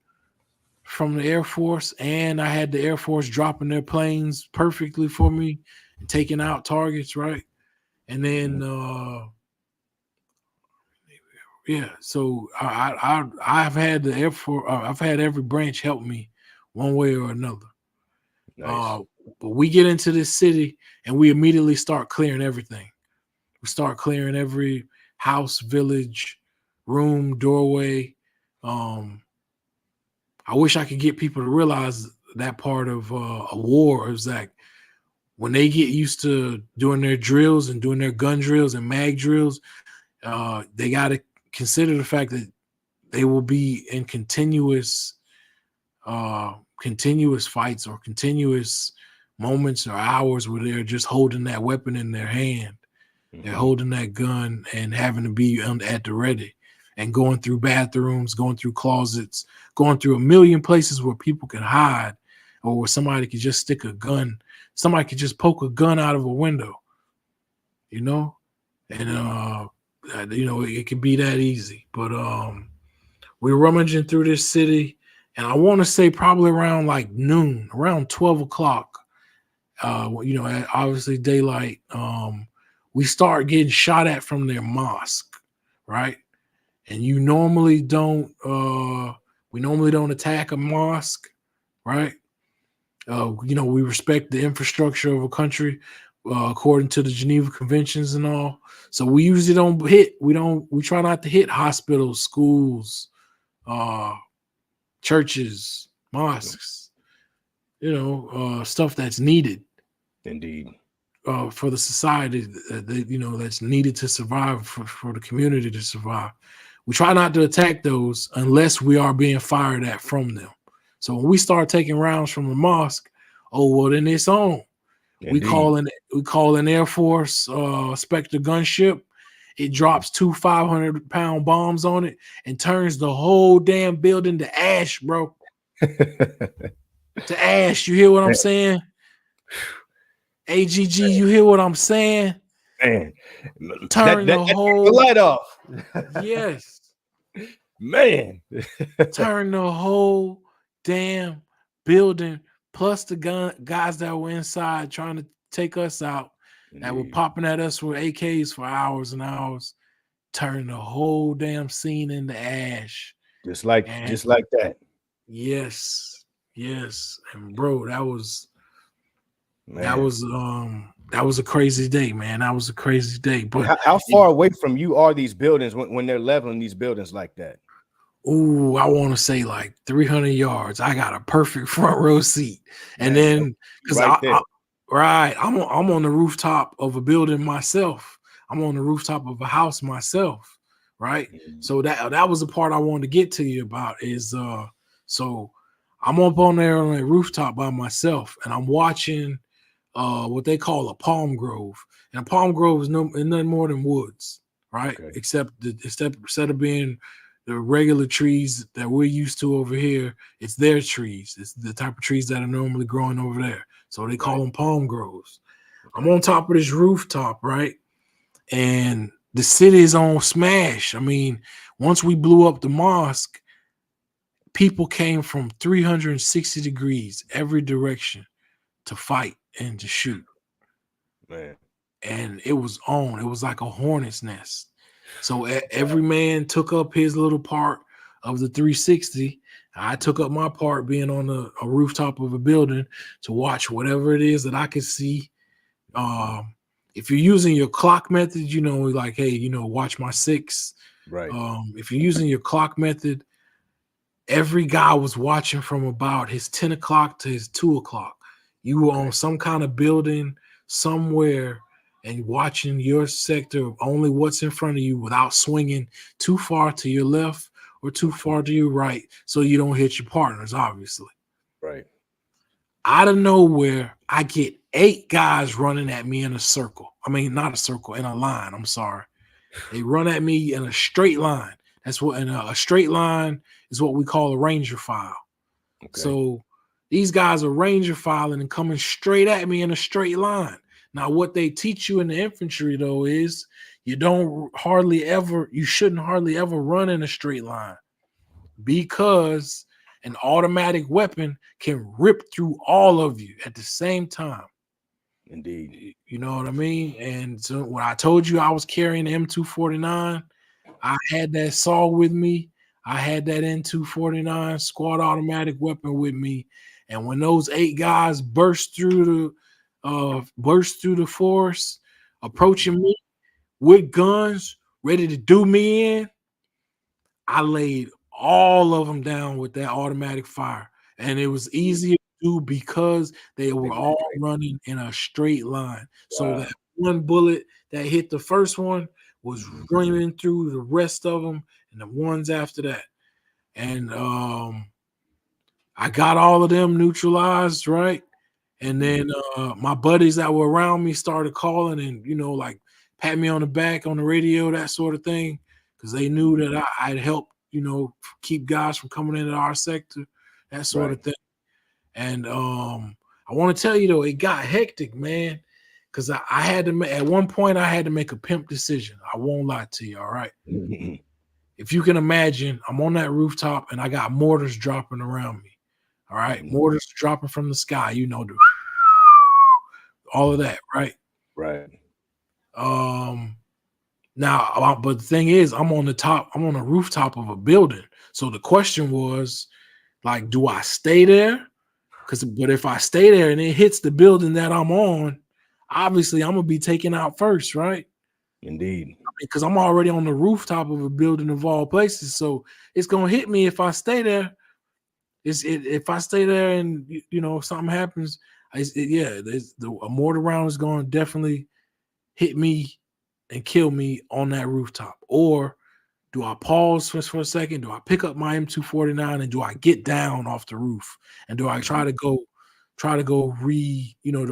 from the Air Force, and I had the Air Force dropping their planes perfectly for me and taking out targets, right? And then yeah, so I've had the Air Force, I've had every branch help me one way or another. Nice. But we get into this city and we immediately start clearing everything. We start clearing every house, village, room, doorway. I wish I could get people to realize that part of a war is that when they get used to doing their drills and doing their gun drills and mag drills, they got to consider the fact that they will be in continuous fights or continuous moments or hours where they're just holding that weapon in their hand. They're holding that gun and having to be at the ready and going through bathrooms, going through closets, going through a million places where people can hide or where somebody could just stick a gun. Somebody could just poke a gun out of a window, you know? And, you know, it could be that easy. But we're rummaging through this city, and I want to say probably around like noon, around 12 o'clock, you know, obviously daylight, we start getting shot at from their mosque, right? And we normally don't attack a mosque, right? You know, we respect the infrastructure of a country according to the Geneva Conventions and all. So we usually don't hit. We try not to hit hospitals, schools, churches, mosques. You know, stuff that's needed. Indeed. For the society that you know that's needed to survive for the community to survive. We try not to attack those unless we are being fired at from them. So when we start taking rounds from the mosque, oh well, then it's on. Indeed. We call an Air Force Spectre gunship. It drops 2 500-pound bombs on it and turns the whole damn building to ash, bro. To ash. You hear what I'm saying? AGG, you hear what I'm saying? Man, Turn the whole light off. Yes. Man. Turn the whole damn building, plus the guys that were inside trying to take us out, that were popping at us with AKs for hours and hours. Turn the whole damn scene into ash. Just like that. Yes. And bro, that was a crazy day, man. That was a crazy day. But how far away from you are these buildings when they're leveling these buildings like that? Ooh, I want to say like 300 yards. I got a perfect front row seat. And then because I'm on the rooftop of a building myself. I'm on the rooftop of a house myself, right? So that was the part I wanted to get to you about is so I'm up on there on a rooftop by myself and I'm watching what they call a palm grove. And a palm grove is nothing more than woods, right? Okay. Except instead of being the regular trees that we're used to over here, it's their trees. It's the type of trees that are normally growing over there. So they call them palm groves. I'm on top of this rooftop, right? And the city is on smash. I mean, once we blew up the mosque, people came from 360 degrees every direction to fight and to shoot. Man. And it was on. It was like a hornet's nest. So every man took up his little part of the 360. I took up my part being on a rooftop of a building to watch whatever it is that I could see. If you're using your clock method, you know, like, hey, you know, watch my 6. Right. If you're using your clock method, every guy was watching from about his 10 o'clock to his 2 o'clock. You were on some kind of building, somewhere and watching your sector of only what's in front of you without swinging too far to your left or too far to your right so you don't hit your partners, obviously. Right. Out of nowhere, I get 8 guys running at me in a circle. I mean, not a circle, in a line. I'm sorry. They run at me in a straight line. That's what, in a straight line is what we call a ranger file. Okay. So these guys are ranger filing and coming straight at me in a straight line. Now, what they teach you in the infantry, though, is you shouldn't hardly ever run in a straight line, because an automatic weapon can rip through all of you at the same time. Indeed. You know what I mean? And so when I told you I was carrying the M249, I had that saw with me. I had that M249 squad automatic weapon with me. And when those 8 guys burst through the forest, approaching me with guns, ready to do me in, I laid all of them down with that automatic fire. And it was easier to do because they were all running in a straight line. So that one bullet that hit the first one was running through the rest of them and the ones after that. And I got all of them neutralized, right? And then my buddies that were around me started calling and, like pat me on the back on the radio, that sort of thing, because they knew that I'd helped, keep guys from coming into our sector, that sort of thing. And I want to tell you, though, it got hectic, man, because I had to at one point I had to make a pimp decision. I won't lie to you, all right? If you can imagine, I'm on that rooftop and I got mortars dropping around me. All right, mortars dropping from the sky, all of that, right? Right. Now, but the thing is, I'm on a rooftop of a building. So the question was, like, do I stay there? But if I stay there and it hits the building that I'm on, obviously I'm gonna be taken out first, right? Indeed. Because I'm already on the rooftop of a building of all places, so it's gonna hit me if I stay there. If I stay there and if something happens, a mortar round is going to definitely hit me and kill me on that rooftop. Or do I pause for a second? Do I pick up my M249 and do I get down off the roof? And do I try to go do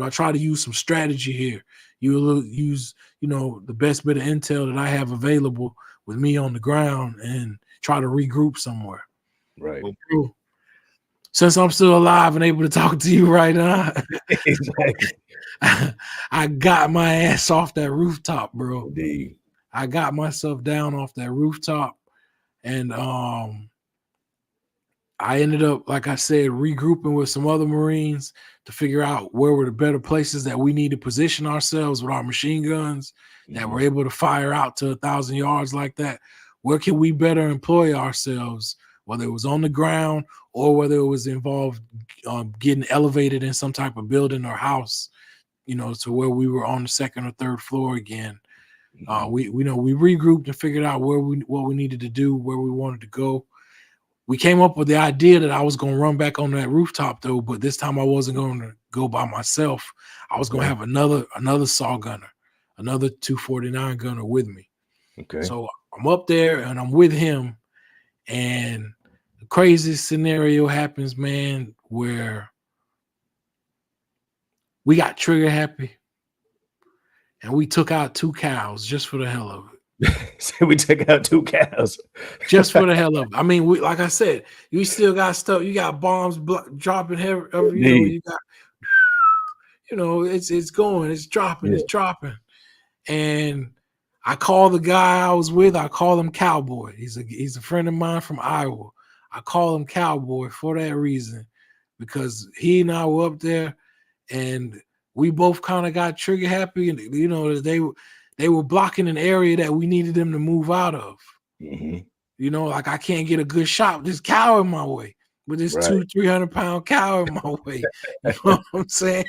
I try to use some strategy here? Use the best bit of intel that I have available with me on the ground and try to regroup somewhere. Right. Well, since I'm still alive and able to talk to you right now, I got my ass off that rooftop, bro. Indeed. I got myself down off that rooftop, and I ended up, like I said, regrouping with some other Marines to figure out where were the better places that we need to position ourselves with our machine guns that were able to fire out to 1,000 yards like that. Where can we better employ ourselves, whether it was on the ground or whether it was involved getting elevated in some type of building or house, to where we were on the 2nd or 3rd floor again. We regrouped and figured out what we needed to do, where we wanted to go. We came up with the idea that I was going to run back on that rooftop, though, but this time I wasn't going to go by myself. I was going to have another saw gunner, another 249 gunner with me. Okay. So I'm up there and I'm with him, and the craziest scenario happens, man, where we got trigger happy and we took out 2 cows just for the hell of it. So we took out 2 cows just for the hell of it. I mean, like I said, you still got stuff. You got bombs dropping every. You got. It's going. It's dropping. Yeah. It's dropping. And I call the guy I was with. I call him Cowboy. He's a friend of mine from Iowa. I call him Cowboy for that reason, because he and I were up there, and we both kind of got trigger happy, and they were blocking an area that we needed them to move out of. Like I can't get a good shot with this cow in my way, with this 200-300-pound cow in my way. You know what I'm saying?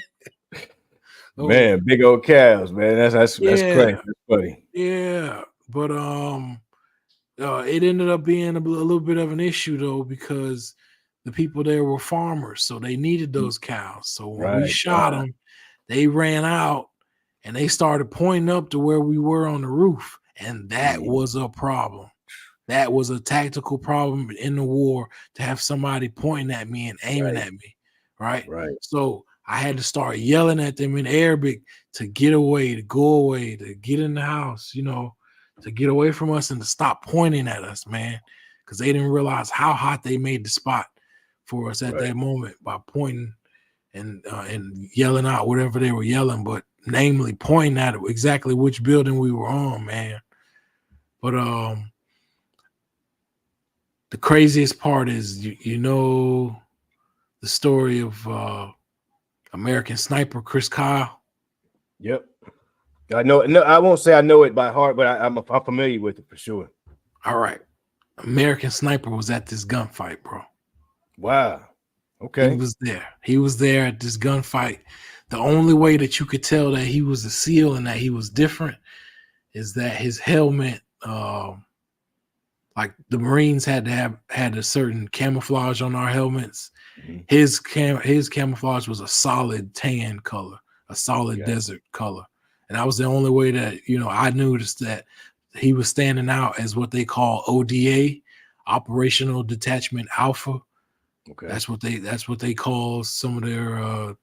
Man, big old cows, man. That's crazy. That's funny. Yeah, but it ended up being a little bit of an issue though, because the people there were farmers, so they needed those cows. So when we shot them, they ran out and they started pointing up to where we were on the roof, and that was a problem. That was a tactical problem in the war, to have somebody pointing at me and aiming at me, right? So I had to start yelling at them in Arabic to get away, to go away, to get in the house, you know, to get away from us and to stop pointing at us, man, because they didn't realize how hot they made the spot for us at that moment by pointing and yelling out whatever they were yelling, but namely pointing at exactly which building we were on, man. But the craziest part is, you know, the story of American Sniper Chris Kyle. Yep, I know. No, I won't say I know it by heart, but I'm familiar with it for sure. All right, American Sniper was at this gunfight, bro. Wow. Okay. He was there. He was there at this gunfight. The only way that you could tell that he was a SEAL and that he was different is that his helmet, like the Marines had a certain camouflage on our helmets. His camouflage was a solid tan color, a solid desert color. And that was the only way that, you know, I noticed that he was standing out as what they call ODA, Operational Detachment Alpha. Okay. That's what they call some of their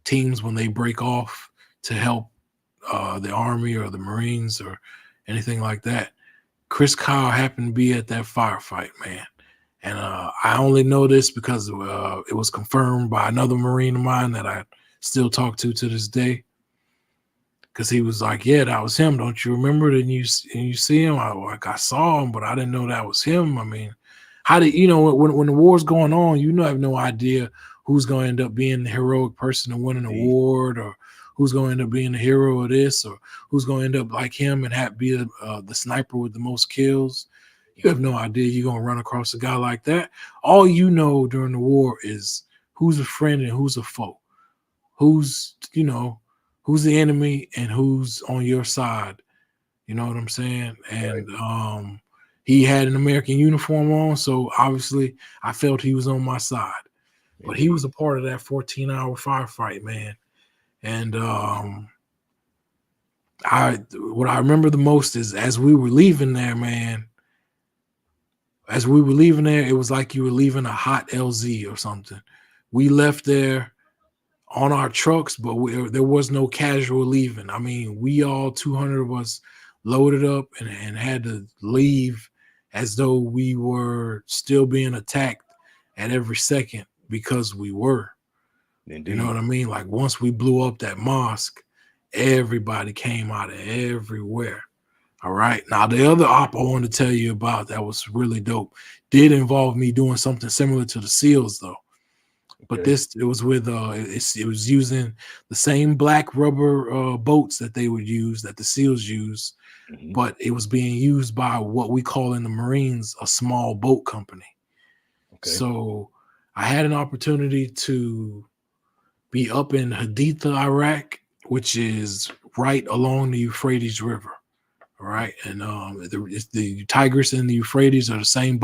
teams when they break off to help the Army or the Marines or anything like that. Chris Kyle happened to be at that firefight, man. And I only know this because it was confirmed by another Marine of mine that I still talk to this day. Because he was like, yeah, that was him. Don't you remember? And you see him? I saw him, but I didn't know that was him. I mean, how did, you know, when the war's going on, you know, I have no idea who's going to end up being the heroic person to win an award, or who's going to end up being the hero of this, or who's going to end up like him and be the sniper with the most kills. You have no idea you're going to run across a guy like that. All you know during the war is who's a friend and who's a foe, who's, you know, who's the enemy and who's on your side. You know what I'm saying? And he had an American uniform on, so obviously I felt he was on my side. But he was a part of that 14-hour firefight, man. And what I remember the most is as we were leaving there, man, it was like you were leaving a hot LZ or something. We left there on our trucks, but there was no casual leaving. I mean, we all 200 of us loaded up and had to leave as though we were still being attacked at every second, because we were. Indeed. You know what I mean? Like once we blew up that mosque, everybody came out of everywhere. All right. Now, the other op I wanted to tell you about that was really dope did involve me doing something similar to the SEALs, though. But it was with it was using the same black rubber boats that they would use, that the SEALs use, but it was being used by what we call in the Marines a small boat company. Okay. So I had an opportunity to be up in Haditha, Iraq, which is right along the Euphrates River. All right, and the Tigris and the Euphrates are the same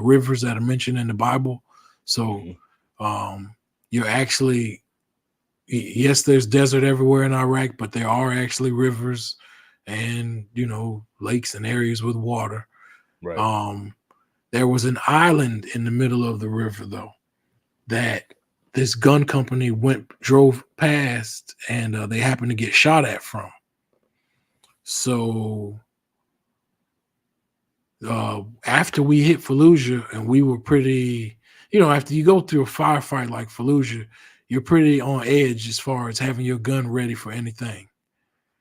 rivers that are mentioned in the Bible. So you're actually, yes, there's desert everywhere in Iraq, but there are actually rivers and, you know, lakes and areas with water. Right. There was an island in the middle of the river, though, that this gun company drove past, and they happened to get shot at from. So after we hit Fallujah, and we were pretty, you know, after you go through a firefight like Fallujah, you're pretty on edge as far as having your gun ready for anything.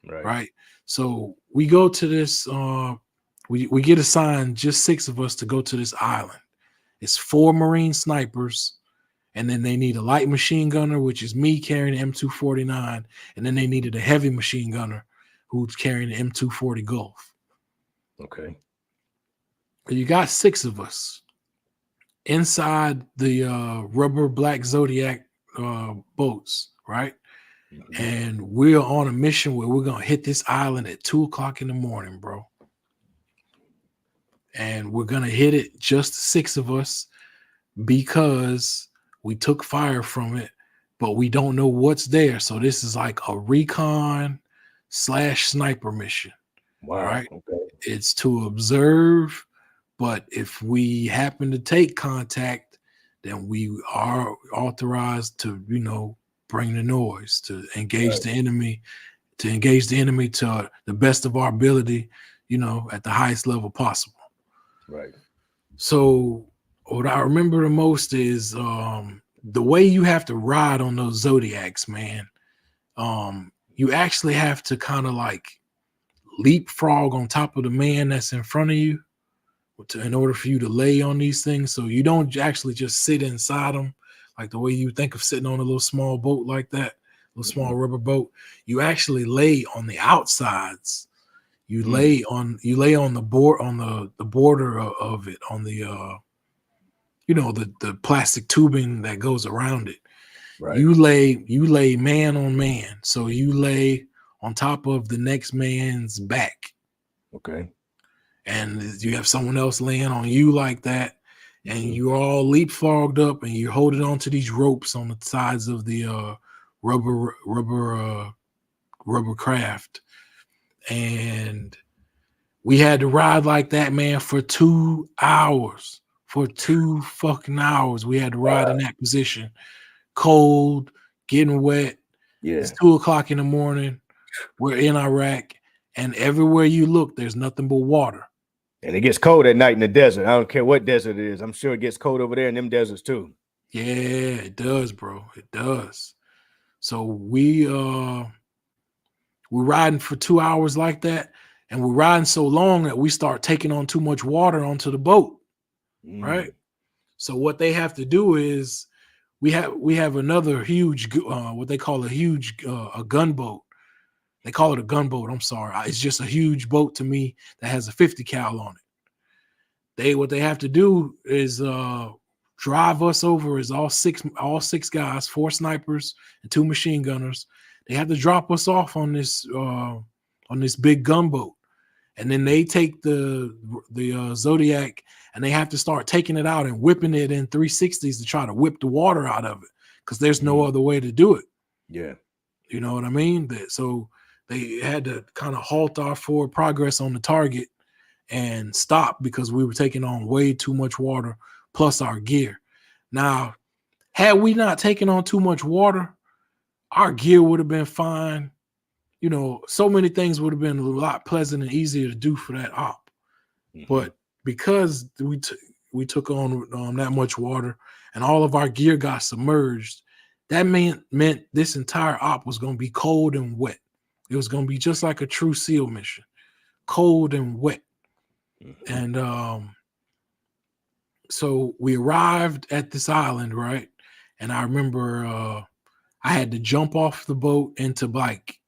Right. So we go to this, we get assigned, just 6 of us, to go to this island. It's 4 Marine snipers, and then they need a light machine gunner, which is me carrying the M249, and then they needed a heavy machine gunner who's carrying the M240 Gulf. Okay. You got 6 of us inside the rubber black Zodiac boats, right? And we're on a mission where we're gonna hit this island at 2:00 in the morning, bro. And we're gonna hit it, just 6 of us, because we took fire from it, but we don't know what's there. So this is like a recon / sniper mission. Wow. Right? Okay. It's to observe, but if we happen to take contact, then we are authorized to, bring the noise, to engage the enemy, to the best of our ability, at the highest level possible. Right. So what I remember the most is the way you have to ride on those Zodiacs, man. You actually have to kind of like leapfrog on top of the man that's in front of you in order for you to lay on these things. So you don't actually just sit inside them like the way you think of sitting on a little small boat like that, little small rubber boat. You actually lay on the outsides. You lay on the board, on the border of it, on the the plastic tubing that goes around it. Right. You lay man on man. So you lay on top of the next man's back. Okay. And you have someone else laying on you like that, and you're all leapfrogged up, and you're holding on to these ropes on the sides of the rubber craft. And we had to ride like that, man, for 2 hours. For 2 fucking hours, we had to ride in that position, cold, getting wet. Yeah. It's 2:00 in the morning. We're in Iraq, and everywhere you look, there's nothing but water. And it gets cold at night in the desert. I don't care what desert it is. I'm sure it gets cold over there in them deserts too. Yeah, it does, bro. It does. So we're riding for 2 hours like that, and we're riding so long that we start taking on too much water onto the boat, right? So what they have to do is we have another huge what they call a gunboat. They call it a gunboat. I'm sorry. It's just a huge boat to me that has a 50 cal on it. What they have to do is drive us over as all six guys, 4 snipers and 2 machine gunners. They have to drop us off on this big gunboat, and then they take the Zodiac, and they have to start taking it out and whipping it in 360s to try to whip the water out of it, because there's no other way to do it. Yeah. You know what I mean? So they had to kind of halt our forward progress on the target and stop because we were taking on way too much water plus our gear. Now, had we not taken on too much water, our gear would have been fine. So many things would have been a lot pleasant and easier to do for that op. But because we took on that much water and all of our gear got submerged, that meant this entire op was going to be cold and wet. It was going to be just like a true SEAL mission, cold and wet. And so we arrived at this island, right? And I remember I had to jump off the boat into like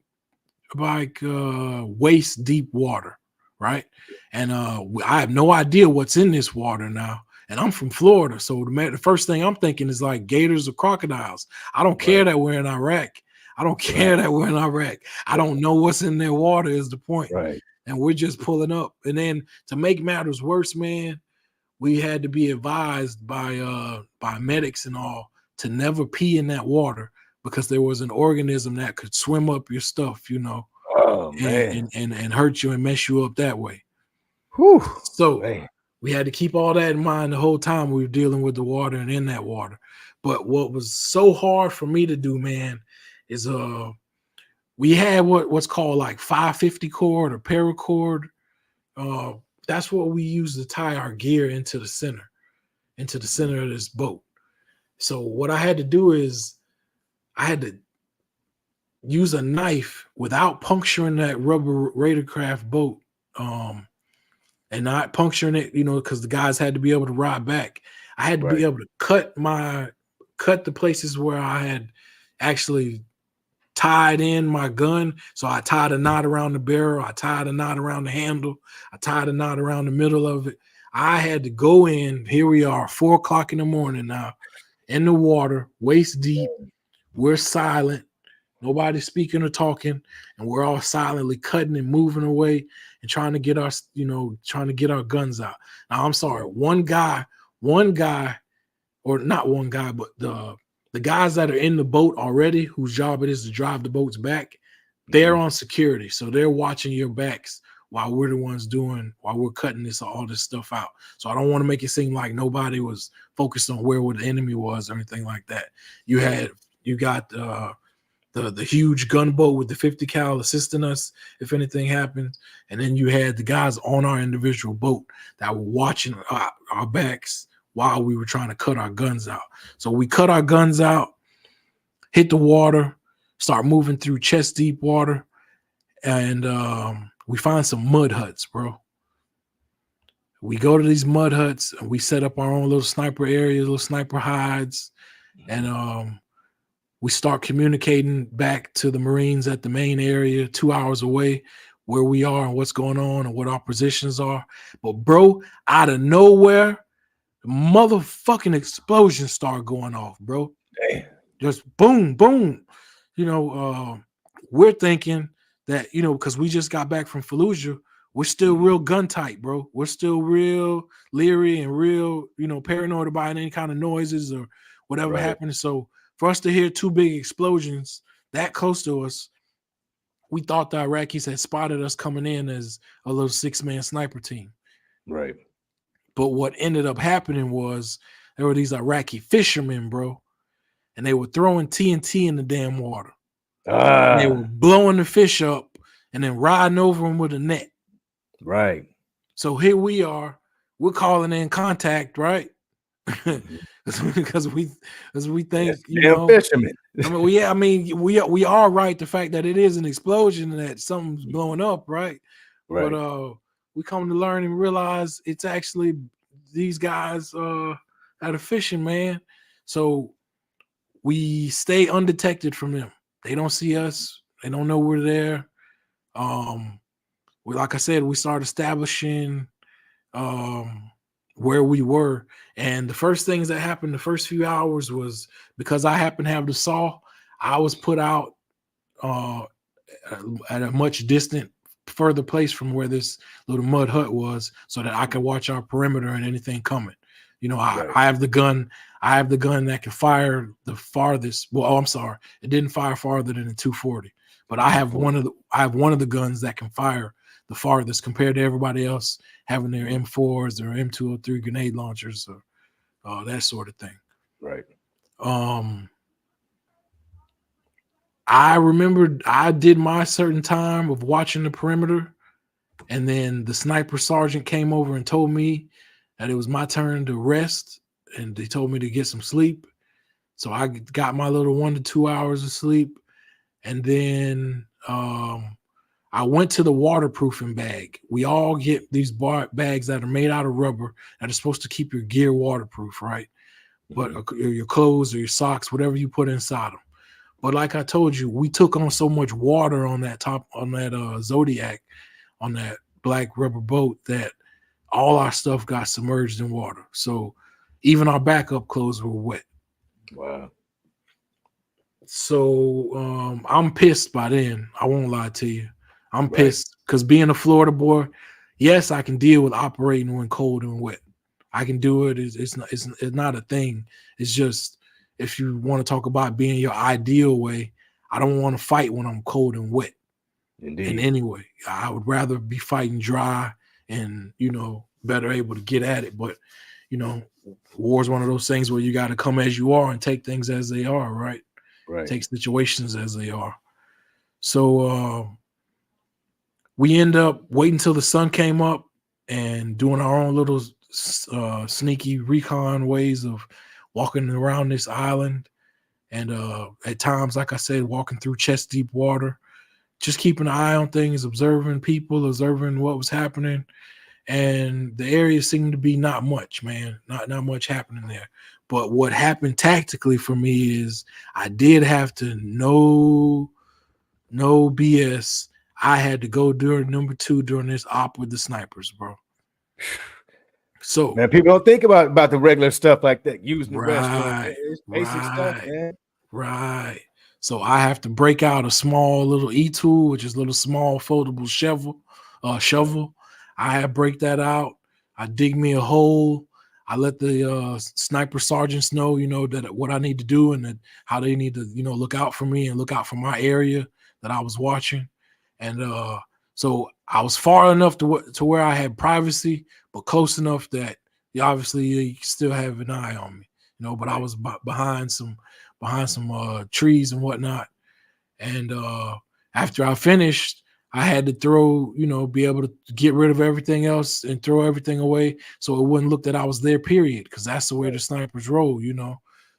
waist deep water, right? And I have no idea what's in this water now. And I'm from Florida, so the first thing I'm thinking is like gators or crocodiles. I don't care that we're in Iraq. I don't care that we're in Iraq. I don't know what's in their water is the point. Right. And we're just pulling up. And then to make matters worse, man, we had to be advised by medics and all to never pee in that water because there was an organism that could swim up your stuff, Oh, man. and hurt you and mess you up that way. Whew. So Man. we had to keep all that in mind the whole time we were dealing with the water and in that water. But what was so hard for me to do, man, is we had what's called like 550 cord or paracord. That's what we use to tie our gear into the center of this boat. So what I had to do is I had to use a knife without puncturing that rubber Raidercraft boat, and not puncturing it, because the guys had to be able to ride back. I had to be able to cut the places where I had actually tied in my gun. So I tied a knot around the barrel. I tied a knot around the handle. I tied a knot around the middle of it. I had to go in. Here we are, 4:00 in the morning now, in the water, waist deep. We're silent. Nobody's speaking or talking, and we're all silently cutting and moving away and trying to get our guns out. Now, I'm sorry, one guy, or not one guy, but the The guys that are in the boat already, whose job it is to drive the boats back, they're on security. So they're watching your backs while we're the ones while we're cutting all this stuff out. So I don't want to make it seem like nobody was focused on where the enemy was or anything like that. You got the huge gunboat with the 50 cal assisting us if anything happens. And then you had the guys on our individual boat that were watching our backs while we were trying to cut our guns out. So we cut our guns out, hit the water, start moving through chest deep water, and we find some mud huts, bro. We go to these mud huts and we set up our own little sniper areas, little sniper hides, and we start communicating back to the Marines at the main area 2 hours away where we are and what's going on and what our positions are. But bro, out of nowhere, motherfucking explosions start going off, bro. Damn. Just boom, boom. We're thinking that, because we just got back from Fallujah, we're still real gun tight, bro. We're still real leery and real, paranoid about any kind of noises or whatever happened. So for us to hear two big explosions that close to us, we thought the Iraqis had spotted us coming in as a little 6-man sniper team. Right. But what ended up happening was there were these Iraqi fishermen, bro, and they were throwing TNT in the damn water. And they were blowing the fish up and then riding over them with a net. Right. So here we are, we're calling in contact, right? because we think, fishermen. we are right. The fact that it is an explosion and that something's blowing up, right? Right. But we come to learn and realize it's actually these guys that are fishing, man. So we stay undetected from them. They don't see us. They don't know we're there. Like I said, we start establishing where we were. And the first things that happened the first few hours was because I happened to have the saw, I was put out at a much distant, further place from where this little mud hut was so that I could watch our perimeter and anything coming. I have the gun. I have the gun that can fire the farthest. Well, I'm sorry. It didn't fire farther than a 240, but I have one of the guns that can fire the farthest compared to everybody else having their M4s or M203 grenade launchers or that sort of thing. Right. I remember I did my certain time of watching the perimeter, and then the sniper sergeant came over and told me that it was my turn to rest, and they told me to get some sleep. So I got my little 1 to 2 hours of sleep, and then I went to the waterproofing bag. We all get these bags that are made out of rubber that are supposed to keep your gear waterproof, right? But your clothes or your socks, whatever you put inside them. But like I told you, we took on so much water on that Zodiac, on that black rubber boat, that all our stuff got submerged in water. So even our backup clothes were wet. Wow. So I'm pissed by then. I won't lie to you. I'm pissed because being a Florida boy, yes, I can deal with operating when cold and wet. I can do it. It's not a thing. It's just, if you want to talk about being your ideal way, I don't want to fight when I'm cold and wet. Indeed. In any way, I would rather be fighting dry and, better able to get at it. But, war is one of those things where you got to come as you are and take things as they are, right? Right. Take situations as they are. So we end up waiting till the sun came up and doing our own little sneaky recon ways of walking around this island. And at times, like I said, walking through chest deep water, just keeping an eye on things, observing people, observing what was happening. And the area seemed to be not much, man. Not much happening there. But what happened tactically for me is I did have to no BS. I had to go during number 2 during this op with the snipers, bro. So man, people don't think about the regular stuff like that. Using the right, it's basic stuff, man. Right. So I have to break out a small little E-tool, which is a little small foldable shovel. I break that out. I dig me a hole. I let the sniper sergeants know, that what I need to do and that how they need to, look out for me and look out for my area that I was watching. And so I was far enough to where I had privacy, but close enough that obviously you can still have an eye on me, but I was behind some trees and whatnot. And after I finished, I had to be able to get rid of everything else and throw everything away so it wouldn't look that I was there, period, because that's the way the snipers roll,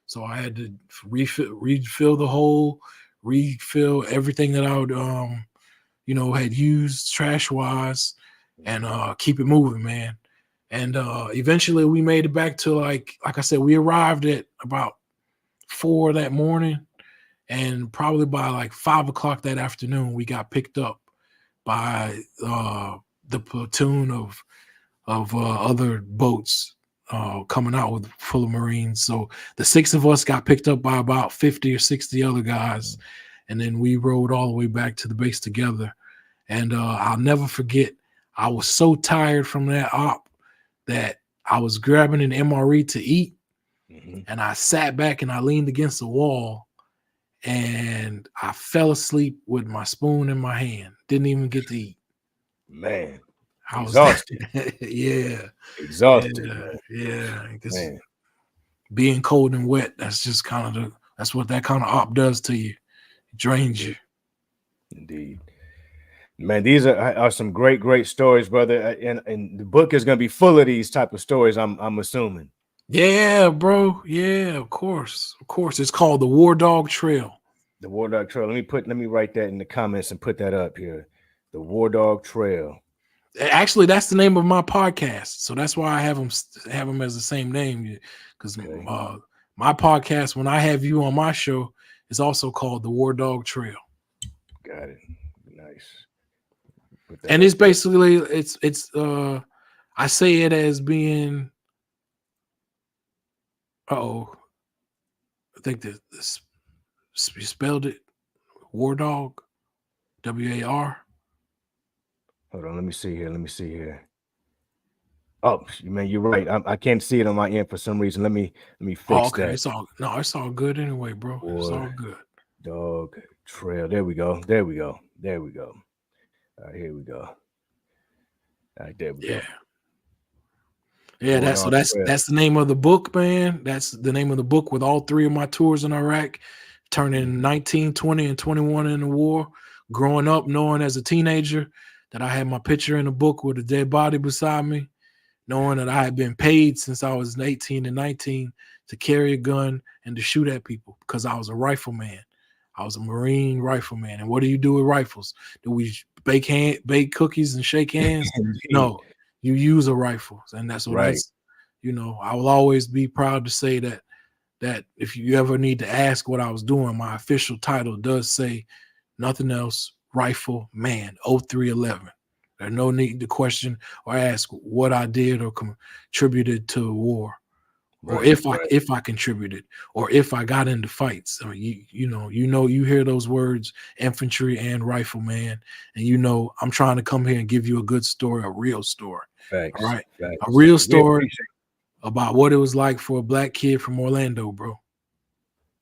So I had to refill the hole, refill everything that I would, had used trash-wise, and keep it moving, man. And eventually we made it back to, like I said, we arrived at about 4 that morning, and probably by like 5 o'clock that afternoon, we got picked up by the platoon of other boats coming out with full of Marines. So the 6 of us got picked up by about 50 or 60 other guys, and then we rode all the way back to the base together. And I'll never forget, I was so tired from that op that I was grabbing an MRE to eat, and I sat back and I leaned against the wall, and I fell asleep with my spoon in my hand. Didn't even get to eat. Man, I was exhausted. Yeah. Exhausted. Yeah. Man. Being cold and wet, that's just kind of that's what that kind of op does to you. It drains you. Indeed. Man, these are some great stories, brother. And the book is going to be full of these type of stories, I'm assuming. Yeah, bro. Yeah, of course. It's called the War Dog Trail. The War Dog Trail. Let me write that in the comments and put that up here. The War Dog Trail. Actually, that's the name of my podcast, so that's why I have them as the same name. Because my podcast, when I have you on my show, is also called the War Dog Trail. Got it. Nice. And it's basically it's I say it as being I think that this you spelled it War Dog, WAR. Hold on, let me see here. Oh man, you're right. I can't see it on my end for some reason. Let me fix that. It's all good anyway, bro. It's all good. Dog Trail. There we go. All right, here we go. All right, there we go. Yeah, that's the name of the book, man. That's the name of the book with all 3 of my tours in Iraq, turning 19, 20, and 21 in the war. Growing up, knowing as a teenager that I had my picture in the book with a dead body beside me, knowing that I had been paid since I was 18 and 19 to carry a gun and to shoot at people because I was a rifleman. I was a Marine rifleman. And what do you do with rifles? Do we bake cookies and shake hands? No. You use a rifle, and that's what right. I will always be proud to say that if you ever need to ask what I was doing, my official title does say nothing else, rifle man, 0311. There's no need to question or ask what I did or contributed to the war, or if I contributed, or if I got into fights. I mean, you hear those words, infantry and rifleman, and I'm trying to come here and give you a good story, a real story. Facts. All right, Facts. A real story about what it was like for a black kid from Orlando, bro.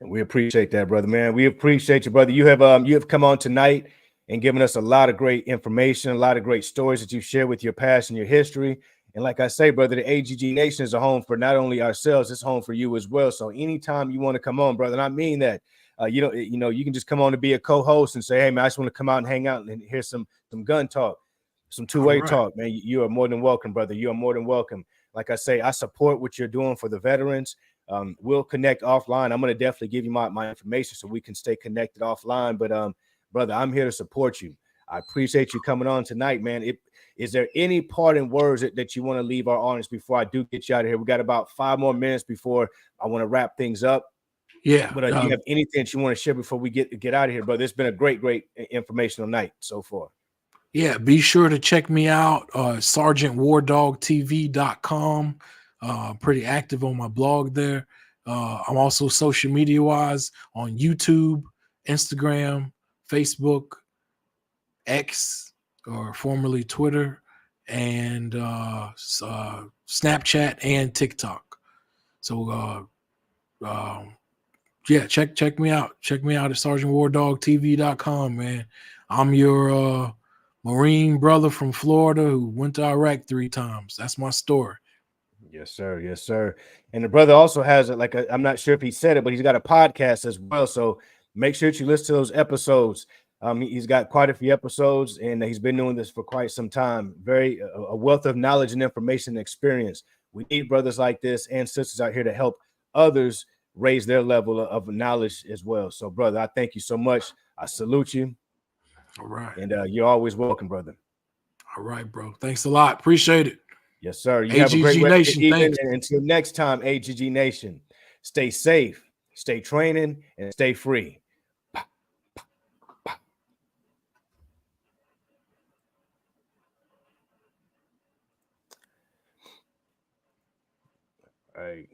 And we appreciate that, brother, man. We appreciate you, brother. You have come on tonight and given us a lot of great information, a lot of great stories that you share with your past and your history. And like I say, brother, the AGG Nation is a home for not only ourselves, it's home for you as well. So anytime you want to come on, brother, and I mean that, you can just come on to be a co-host and say, hey, man, I just want to come out and hang out and hear some gun talk, some two-way talk, man. You are more than welcome, brother. You are more than welcome. Like I say, I support what you're doing for the veterans. We'll connect offline. I'm going to definitely give you my information so we can stay connected offline. But brother, I'm here to support you. I appreciate you coming on tonight, man. Is there any parting words that you want to leave our audience before I do get you out of here? We got about 5 more minutes before I want to wrap things up. Yeah. But do you have anything that you want to share before we get out of here, brother? It's been a great informational night so far. Yeah, be sure to check me out, SgtWarDawgTV.com. Pretty active on my blog there. I'm also social media wise on YouTube, Instagram, Facebook, X, or formerly Twitter, and Snapchat, and TikTok. So yeah, check me out. Check me out at SgtWarDawgTV.com, man. I'm your Marine brother from Florida who went to Iraq 3 times. That's my story. Yes, sir. Yes, sir. And the brother also has I'm not sure if he said it, but he's got a podcast as well. So make sure that you listen to those episodes. He's got quite a few episodes, and he's been doing this for quite some time. Very a wealth of knowledge and information and experience. We need brothers like this and sisters out here to help others raise their level of knowledge as well. So, brother, I thank you so much. I salute you. All right. And you're always welcome, brother. All right, bro. Thanks a lot. Appreciate it. Yes, sir. You have a great AGG rest Nation, of the evening. thanks. And until next time, AGG Nation, stay safe, stay training, and stay free. All right.